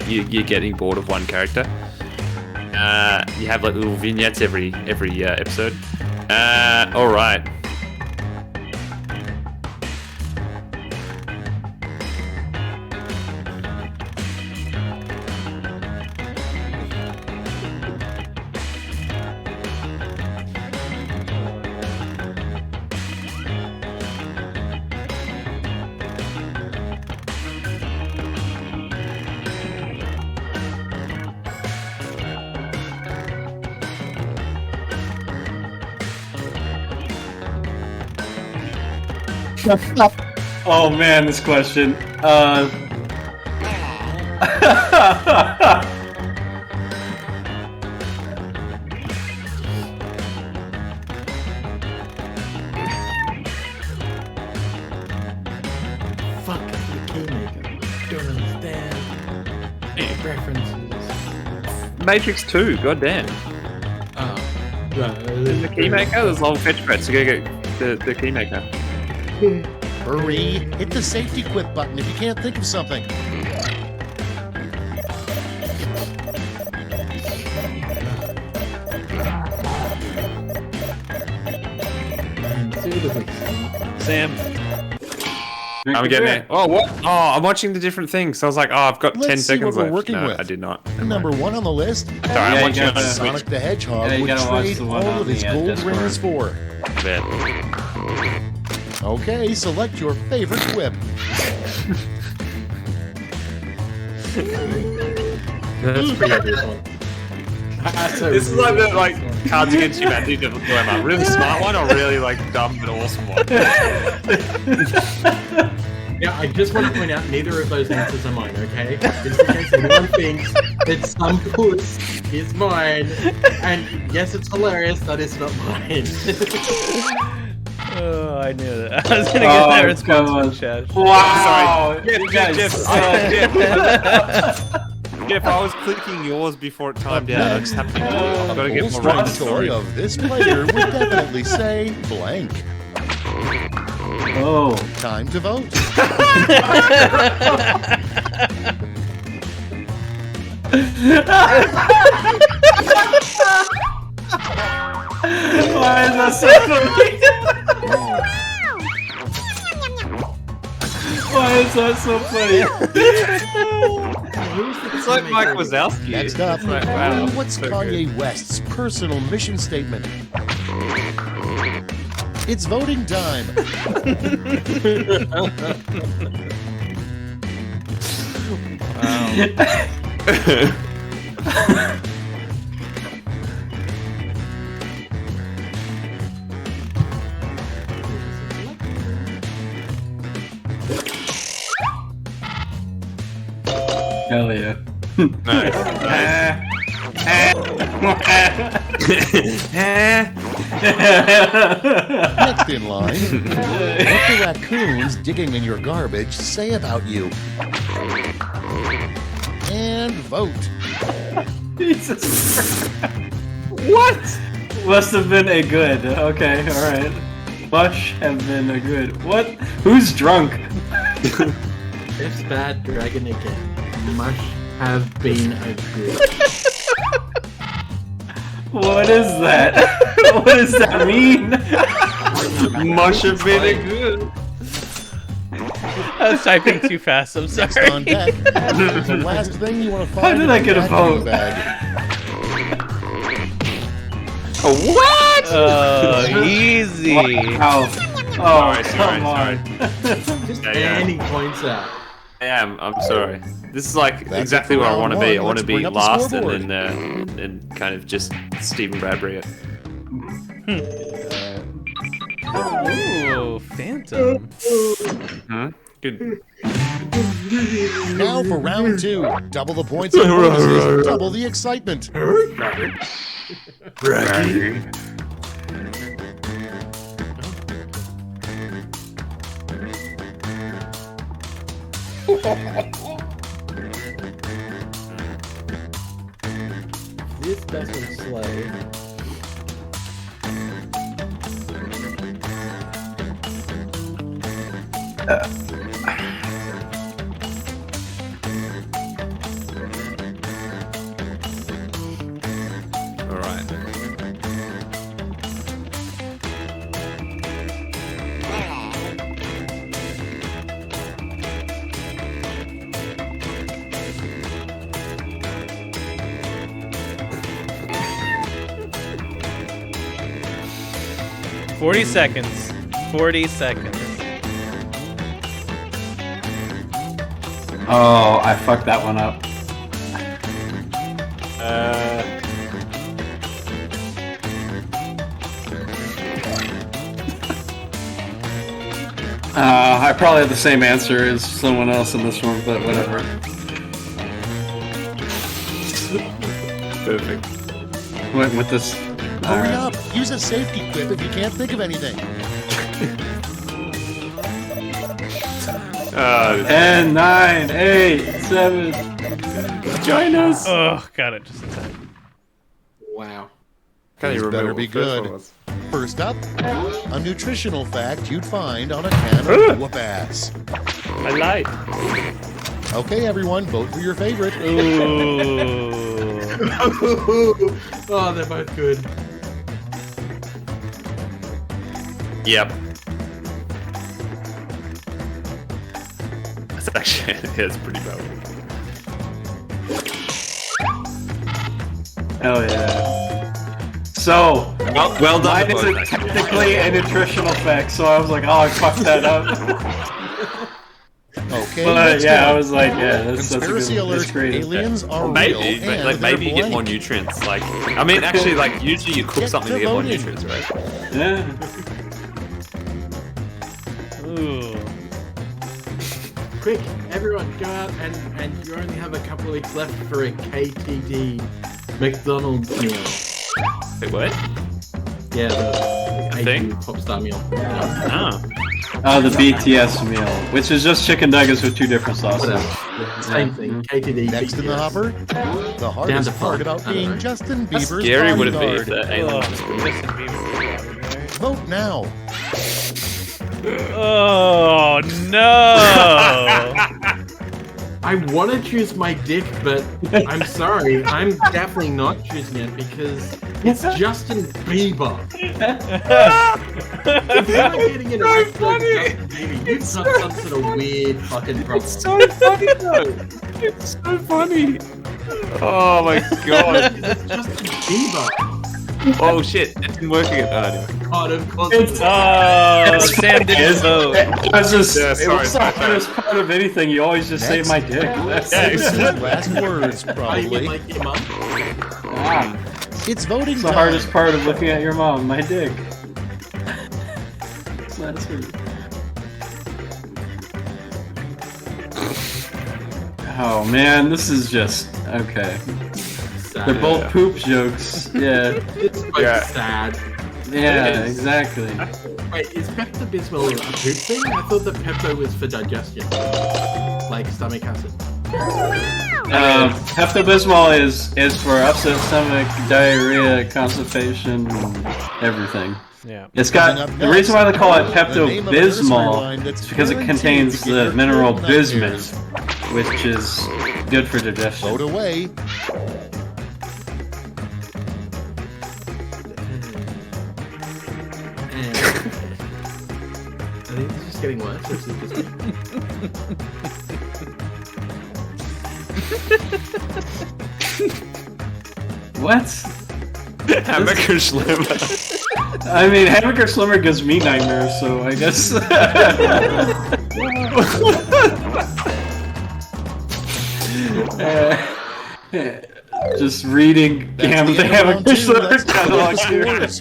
you're getting bored of one character, you have like little vignettes every episode. All right. Oh man, this question. Fuck the Keymaker. Don't understand. References. Matrix 2, goddamn. The Keymaker? There's a whole fetch quest to go get the Keymaker. Hurry! Hit the safety quit button if you can't think of something. Sam. I'm getting there. Oh, what? Oh, I'm watching the different things. So I was like, oh, I've got Let's 10 see seconds what we're left. working No, with. I did not. Number one on the list. Sorry, I'm watching on the Switch. Sonic the Hedgehog Yeah, you would gotta watch trade the all one on of his the, gold Discord. rings for. Bet. Okay, select your favorite quip. That's pretty obvious one. This is like the Cards Against Humanity dilemma. Really smart one or really like dumb but awesome one? Yeah, I just want to point out neither of those answers are mine, okay? Just in case anyone thinks that some puss is mine. And yes, it's hilarious, that is not mine. Oh, I knew that. I was gonna get that response from Chesh. Wow! Sorry. You guys Jeff, I was clicking yours before it timed out. I just happened to I've got to get Full more right story of this player would definitely say blank. Oh. Time to vote. Why is that so funny? Why is that so funny? It's like Mike Wazowski. Next up, It's like, wow, what's so Kanye good. West's personal mission statement? It's voting time. Hell yeah. Next in line, what do raccoons digging in your garbage say about you? And vote. Jesus. What? Must have been a good. Okay, alright. Must have been a good. What? Who's drunk? Jeff's bad dragon again. Must have been a good. What is that? What does that mean? Must have been a good. I was typing too fast. I'm Next sorry. on deck, the last thing you want to find How did I in get a that vote? bag. What? Easy. Wow. Oh, come on. Just Yeah. handing points out. I'm sorry. This is like That's exactly it for where I round want to be. I one. want to Let's be bring up the last scoreboard. and kind of just Stephen Bradbury it. Ooh, Phantom. Huh? Good. Now for round 2. Double the points and bonuses, double the excitement. This doesn't slay. All right. $40 seconds. 40 seconds. Oh, I fucked that one up. I probably have the same answer as someone else in this one, but whatever. Perfect. Went with this. Hurry up. Use a safety quip if you can't think of anything. 10, 9, 8, 7. Join us. Oh, got it just in time. Wow. Can't These even better remember be what the first good. one was. First up, a nutritional fact you'd find on a can of whoop-ass. I lied. Okay, everyone, vote for your favorite. Ooh. Oh, they're both good. Yep. That's actually it's pretty bad. Hell yeah. So, Well done. mine isn't technically a nutritional fact, so I was like, oh, I fucked that up. Okay, But let's yeah, go. I was like, yeah, that's Conspiracy a good, alert, that's great. aliens are Maybe, real, but, and like they're maybe you get more blank. nutrients. Like, I mean, actually, like usually you cook Get something to to get more voting. nutrients, right? Yeah. Ooh. Quick, everyone, go out and you only have a couple of weeks left for a KTD McDonald's meal. Wait, what? Yeah, the Thing? AU Popstar meal. Yeah, Oh. Oh, the BTS meal, which is just chicken nuggets with 2 different sauces. whatever. Same thing. KTD. Next in the BTS. hopper, the hardest to part five. about I don't being know. Justin How Bieber's scary would it be if bodyguard. the aliens just were Vote now. Oh no! I want to choose my dick, but I'm sorry. I'm definitely not choosing it because it's Justin Bieber. If you're not getting it right for Justin Bieber, you've got some sort of weird fucking problem. so funny though. It's so funny. Oh my god. It's Justin Bieber. Oh shit, it didn't work again. Oh, anyway. God, of course. Oh, Sam didn't vote. I was just, Yeah, it sorry, was the hardest part of anything. You always just say Next. my dick. That's Yeah, This is exactly. last words, Are you probably. like your mum? It's voting the time. hardest part of looking at your mom, my dick. So that's weird. Oh man, this is just okay. Sad. They're both poop jokes. Yeah, It's both Yeah. sad. yeah, exactly. Wait, is Pepto-Bismol a poop thing? I thought that Pepto was for digestion. Like stomach acid. Pepto-Bismol is for upset stomach, diarrhea, constipation, everything. Yeah. It's got Coming up the reason why they call it the name of a nursery Pepto-Bismol rhyme that's is because it guaranteed contains to give the your mineral kid bismuth, nightmares. which is good for digestion. Vote away. And I think this is getting worse. This is just... What? Hamburger Schlimmer. I mean, Hamburger Slimmer gives me nightmares, so I guess. Just reading the Hamburger Slimmer catalog here. It's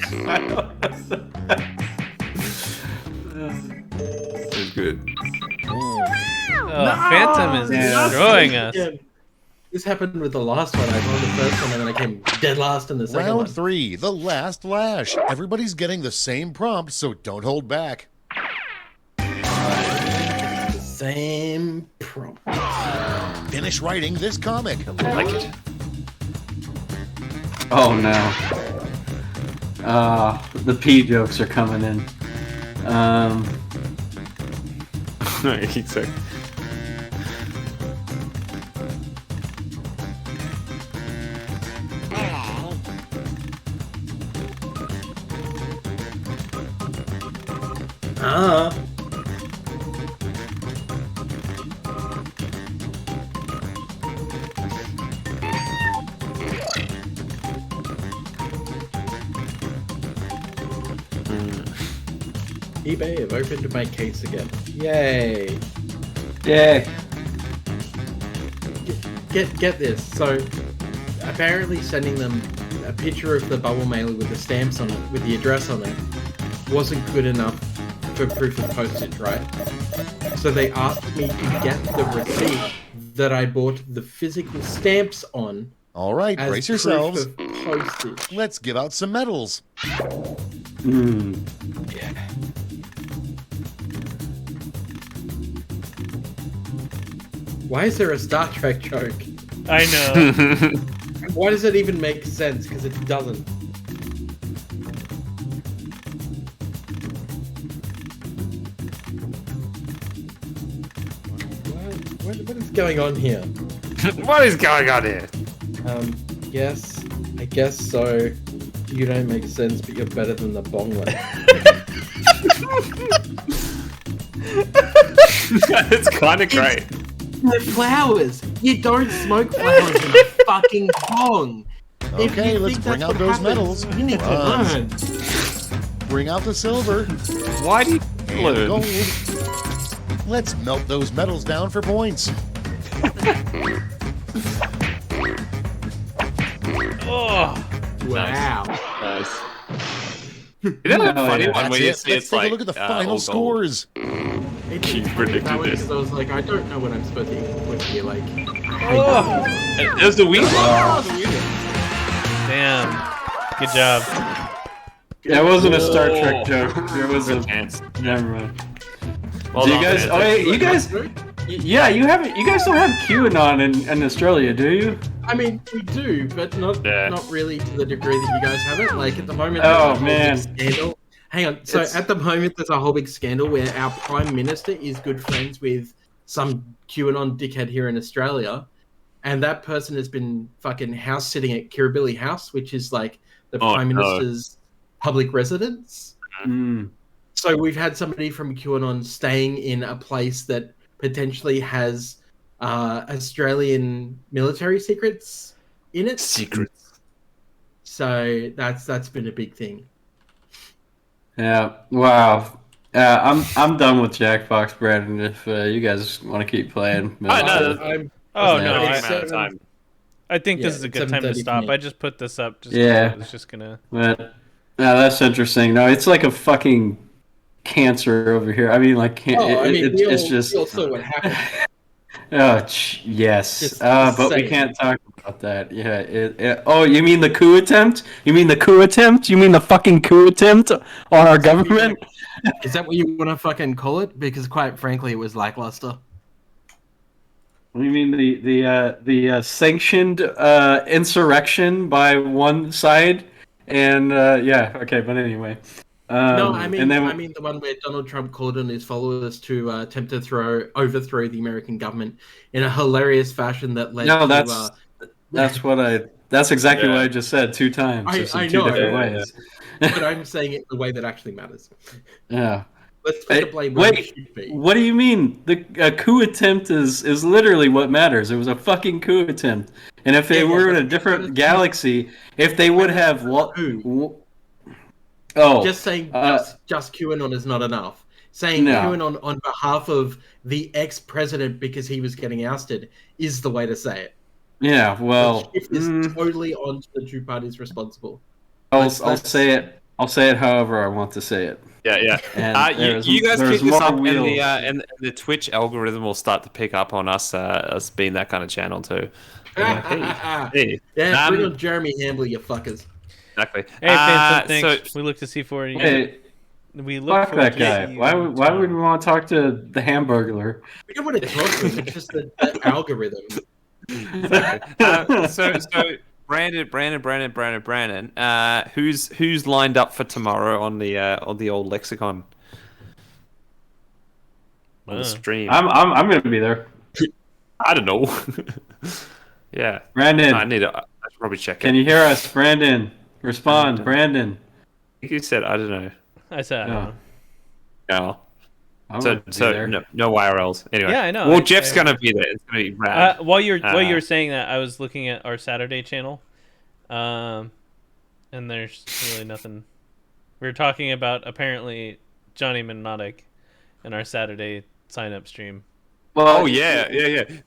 good. Oh, Phantom is destroying us. Yeah. This happened with the last one. I won the first one, and then I came dead last in the second one. Round 3, the last flash. Everybody's getting the same prompt, so don't hold back. Same prompt. Finish writing this comic. I like it. Oh no. The P jokes are coming in. Exactly. eBay have opened my case again. Yay! Yay. Get this. So apparently sending them a picture of the bubble mailer with the stamps on it, with the address on it, wasn't good enough for proof of postage, right? So they asked me to get the receipt that I bought the physical stamps on. All right, as brace proof yourselves. of postage. Let's give out some medals. Why is there a Star Trek joke? I know. Why does it even make sense? Because it doesn't. What is going on here? What is going on here? Yes, I guess so. You don't make sense, but you're better than the bonglet. It's kind of great. The flowers. You don't smoke flowers in a fucking bong. If Okay, you let's think bring that's out what those happens, medals. You need to Bronze. learn. Bring out the silver Why do you and learn? gold. Let's melt those medals down for points. Oh, Wow. Nice. Isn't that funny one That's where you it. see Let's it's take like a look at the all final gold? scores. It You didn't predicted that way this. because I was like, I don't know what I'm supposed to put here. Like, There's the weasel. damn. Good job. That wasn't a Star Trek joke. There was a. Chance. Never mind. Well Do you done, guys? man. Oh, wait, you guys. Yeah, you haven't. You guys don't have QAnon in Australia, do you? I mean, we do, but not really to the degree that you guys have it. Like at the moment, there's a whole big scandal. Hang on. So at the moment, there's a whole big scandal where our Prime Minister is good friends with some QAnon dickhead here in Australia, and that person has been fucking house sitting at Kirribilli House, which is like the Prime Minister's public residence. So we've had somebody from QAnon staying in a place that potentially has Australian military secrets in it. Secrets. So that's been a big thing. Yeah. Wow. I'm done with Jackbox, Brandon. If you guys want to keep playing. I think this is a good time to stop. I just put this up. I was just gonna. But no, that's interesting. No, it's like a fucking cancer over here. I mean, like, it's just. We all saw what happened. Yes. But we can't talk about that. Yeah. Oh, you mean the coup attempt? You mean the coup attempt? You mean the fucking coup attempt on our government? Is that what you want to fucking call it? Because quite frankly, it was lackluster. What do you mean the sanctioned insurrection by one side? And okay, but anyway. No, I mean the one where Donald Trump called on his followers to attempt to overthrow the American government in a hilarious fashion that led to. That's exactly what I just said 2 times. I in 2 know, different ways. But I'm saying it the way that actually matters. Yeah. Let's put the blame where it should be. What do you mean? The coup attempt is literally what matters. It was a fucking coup attempt. And if they were in a different galaxy, if they would have just saying just QAnon is not enough. Saying QAnon on behalf of the ex-president because he was getting ousted is the way to say it. Yeah, well, the shift is totally on the two parties responsible. I'll say it. I'll say it however I want to say it. Yeah. And you guys keep this up, wheels. and the Twitch algorithm will start to pick up on us being that kind of channel too. Hey. Yeah, bring on Jeremy Hambly, you fuckers. Exactly. Hey, Phantom, thanks. We look to see for you. Hey, we look fuck that guy. Why would we want to talk to the Hamburglar? We don't want to talk to him. It's just the algorithm. So Brandon. Who's lined up for tomorrow on the old lexicon? On the stream. I'm gonna be there. I don't know. Yeah, Brandon. I should probably check it. Can you hear us, Brandon? Respond, Brandon. You said I don't know. I said I don't know. No. So no IRLs. Anyway. Yeah, I know. Well, Jeff's gonna be there. It's gonna be rad. While you were saying that, I was looking at our Saturday channel, and there's really nothing. We were talking about apparently Johnny Mnemonic in our Saturday sign-up stream. Well, yeah.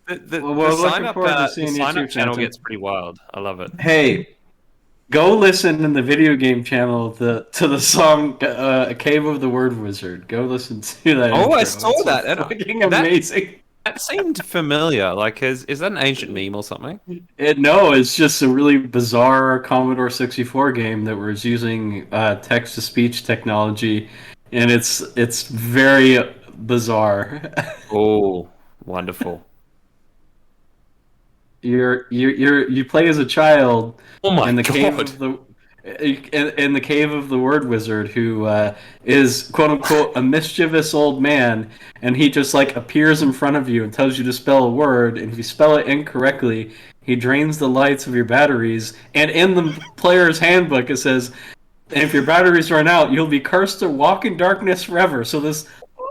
The sign-up channel gets pretty wild. I love it. Hey, go listen in the video game channel to the song "Cave of the Word Wizard." Go listen to that. Oh, I saw that. Fucking amazing. That seemed familiar. Like, is that an ancient meme or something? No, it's just a really bizarre Commodore 64 game that was using text-to-speech technology, and it's very bizarre. Oh, wonderful. You play as a child in the cave of the word wizard, who is quote unquote a mischievous old man, and he just like appears in front of you and tells you to spell a word, and if you spell it incorrectly, he drains the lights of your batteries, and in the player's handbook it says, and if your batteries run out, you'll be cursed to walk in darkness forever. So this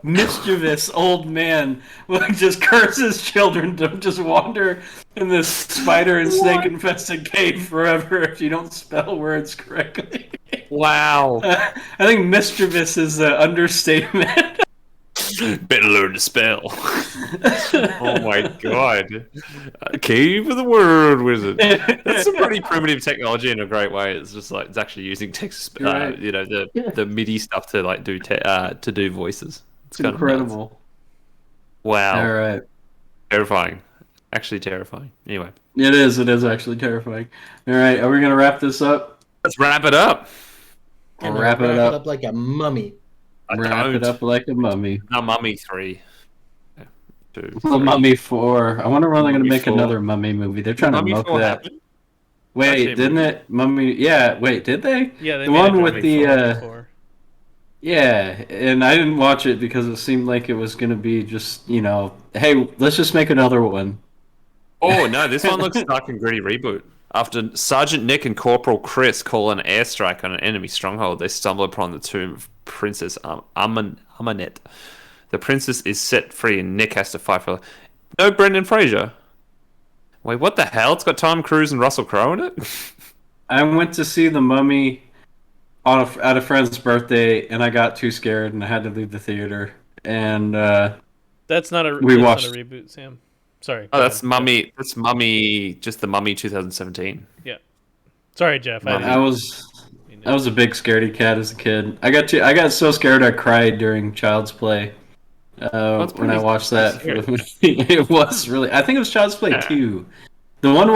mischievous old man like just curses children to just wander in this spider and snake infested cave forever if you don't spell words correctly. Wow. I think mischievous is the understatement. Better learn to spell. Oh my god. Cave of the word wizard. That's some pretty primitive technology in a great way. It's just like it's actually using text the MIDI stuff to like do to do voices. It's incredible. Wow. All right. Terrifying. Actually terrifying. Anyway. It is actually terrifying. All right, are we going to wrap this up? Let's wrap it up. And wrap it up like a mummy. Wrap it up like a mummy. No, Mummy 3. 2. Well, Mummy 4. I wonder when they're going to make another Mummy movie. They're trying to milk that. Happened? Wait, didn't it? Mummy... Yeah, wait, did they? Yeah, they the made one a with the... Mummy 4. Yeah, and I didn't watch it because it seemed like it was going to be just, hey, let's just make another one. Oh, no, this one looks dark and gritty reboot. After Sergeant Nick and Corporal Chris call an airstrike on an enemy stronghold, they stumble upon the tomb of Princess Amanet. The princess is set free and Nick has to fight for her. No Brendan Fraser. Wait, what the hell? It's got Tom Cruise and Russell Crowe in it? I went to see The Mummy at a friend's birthday, and I got too scared, and I had to leave the theater. And that's not a reboot, Sam. Sorry. Oh, that's Mummy. That's Mummy. Just the Mummy 2017. Yeah. Sorry, Jeff. I was a big scaredy cat as a kid. I got so scared I cried during Child's Play when I watched that. It was really. I think it was Child's Play 2. The one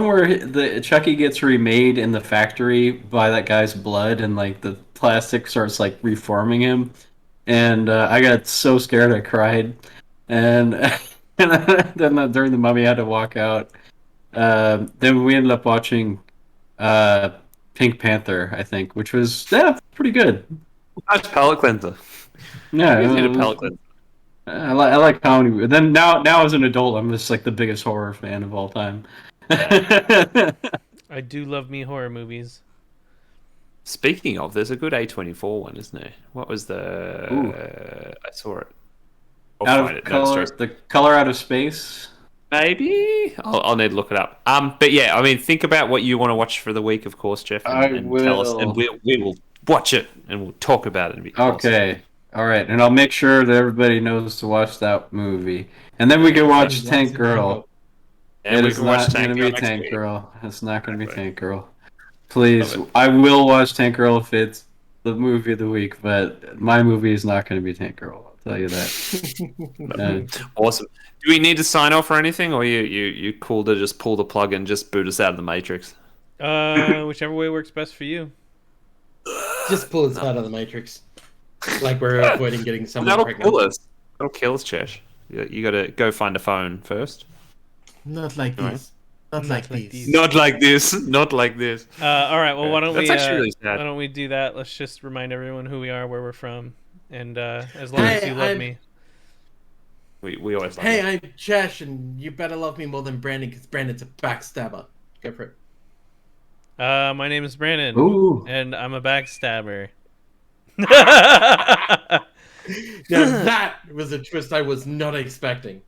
where the Chucky gets remade in the factory by that guy's blood, and like the plastic starts like reforming him, and I got so scared I cried, and then during the Mummy I had to walk out. Then we ended up watching Pink Panther, I think, which was pretty good. Nice palate cleanser. Yeah, you need a palate cleanser. I like comedy. Then now as an adult, I'm just like the biggest horror fan of all time. I do love me horror movies. Speaking of, there's a good A24 one, isn't there? What was the? I saw it. The Color Out of Space. Maybe I'll need to look it up. But yeah, I mean, think about what you want to watch for the week, of course, Jeff, and tell us, and we will watch it and we'll talk about it. And be okay, all right, and I'll make sure that everybody knows to watch that movie, and then we can watch Tank Girl. And It is not going to be Tank Girl. It's not going to be Tank Girl. Please, I will watch Tank Girl if it's the movie of the week, but my movie is not going to be Tank Girl. I'll tell you that. Awesome. Do we need to sign off or anything, or you cool to just pull the plug and just boot us out of the Matrix? Whichever way works best for you. Just pull us out of the Matrix. Like we're avoiding getting someone That'll pregnant. kill us. That'll kill us, Chesh. You got to go find a phone first. Not like this. Not like this. Not like this. Not like this. All right. Well, why don't That's actually really sad. why don't we do that? Let's just remind everyone who we are, where we're from, and as long as you love me. We always love Hey, you. I'm Chesh, and you better love me more than Brandon, because Brandon's a backstabber. Go for it. My name is Brandon, and I'm a backstabber. Now that was a twist I was not expecting.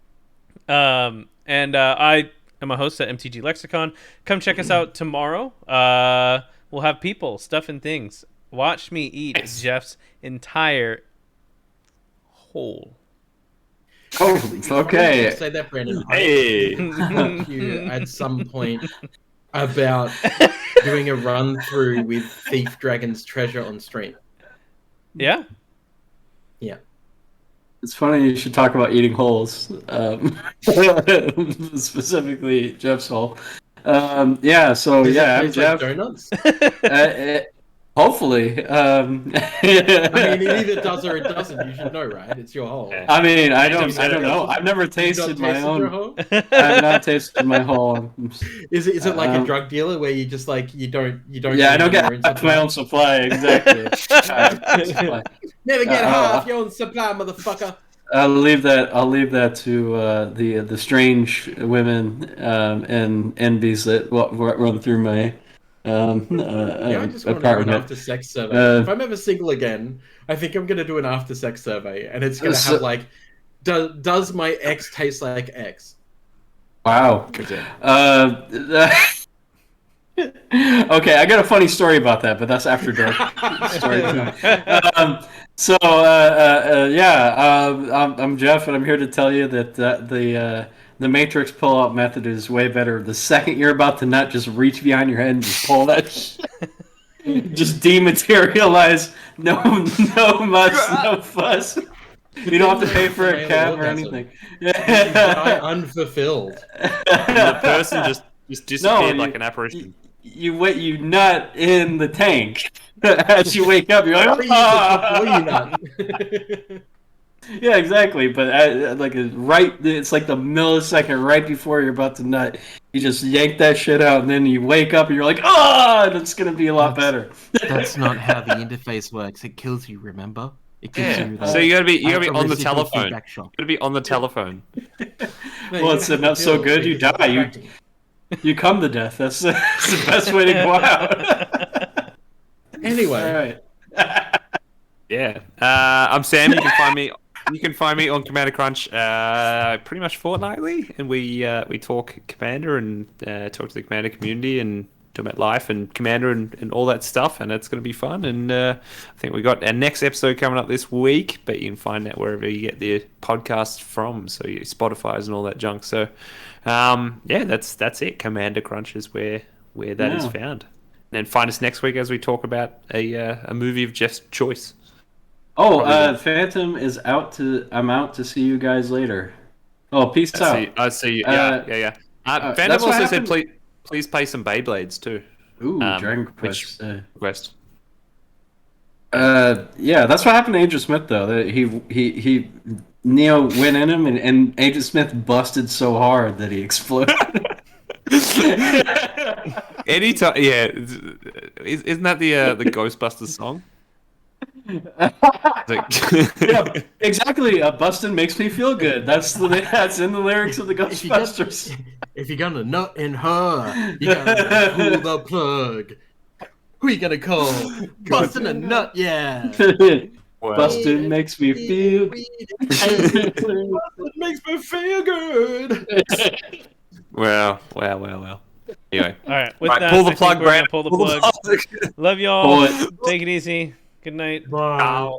And I am a host at MTG Lexicon. Come check us out tomorrow. We'll have people, stuff, and things. Watch me eat Jeff's entire whole. Oh, okay. Say that, Brandon. Hey. I talked to you at some point about doing a run through with Thief Dragon's Treasure on stream. Yeah. Yeah. It's funny you should talk about eating holes, specifically Jeff's hole. Yeah, so Does yeah, it I'm taste Jeff. like donuts? Hopefully. I mean, it either does or it doesn't. You should know, right? It's your hole. I mean, I don't know. I've never tasted my Your own. hole? I've not tasted my whole. Is it like a drug dealer where you just like you don't? Yeah, I don't get my own supply exactly. Never get half your own supply, motherfucker. I'll leave that to the strange women and envies that run through my I just want to do an after sex survey. If I'm ever single again, I think I'm gonna do an after sex survey, and it's gonna have like, does my ex taste like X? Wow. Okay, I got a funny story about that, but that's after dark story time. I'm Jeff, and I'm here to tell you that the Matrix pull-out method is way better. The second you're about to nut, just reach behind your head and just pull that shit. Just dematerialize. No muss, no fuss. You don't have to pay for a cab or anything. I unfulfilled. The person just disappeared like an apparition. You nut in the tank. As you wake up, you're like, oh! Yeah, exactly. But it's like the millisecond right before you're about to nut, you just yank that shit out, and then you wake up and you're like, oh, it's gonna be a lot better. That's not how the interface works. It kills you. Remember? It gives you. So you gotta be on the residual telephone. feedback shock. You gotta be on the telephone. Well, it's not so good. You die. You come to death. That's the best way to go out. Anyway. All right. Yeah. I'm Sam. You can find me on Commander Crunch pretty much fortnightly, and we talk Commander and talk to the Commander community and talk about life and Commander and all that stuff, and it's going to be fun. And I think we got our next episode coming up this week, but you can find that wherever you get the podcast from, so your Spotify's and all that junk. So that's it. Commander Crunch is where that is found. And then find us next week as we talk about a movie of Jeff's choice. Oh, Phantom is out to. I'm out to see you guys later. Oh, peace out. I see you. Yeah. Phantom also said, please play some Beyblades too. Ooh, Dragon Quest. Quest. Yeah, that's what happened to Agent Smith though. He Neo went in him, and Agent Smith busted so hard that he exploded. Anytime, yeah. Isn't that the Ghostbusters song? Yeah, exactly. Bustin' makes me feel good. That's in the lyrics of the Ghostbusters. If you're gonna nut in her, you gotta pull the plug. Who you gonna call? Bustin' a nut, yeah. Bustin' makes me feel. It makes me feel good. Well. Anyway. All right. With Right, that, pull the I think plug, we're gonna Brad. pull the plug. Love y'all. Pull it. Take it easy. Good night. Bye.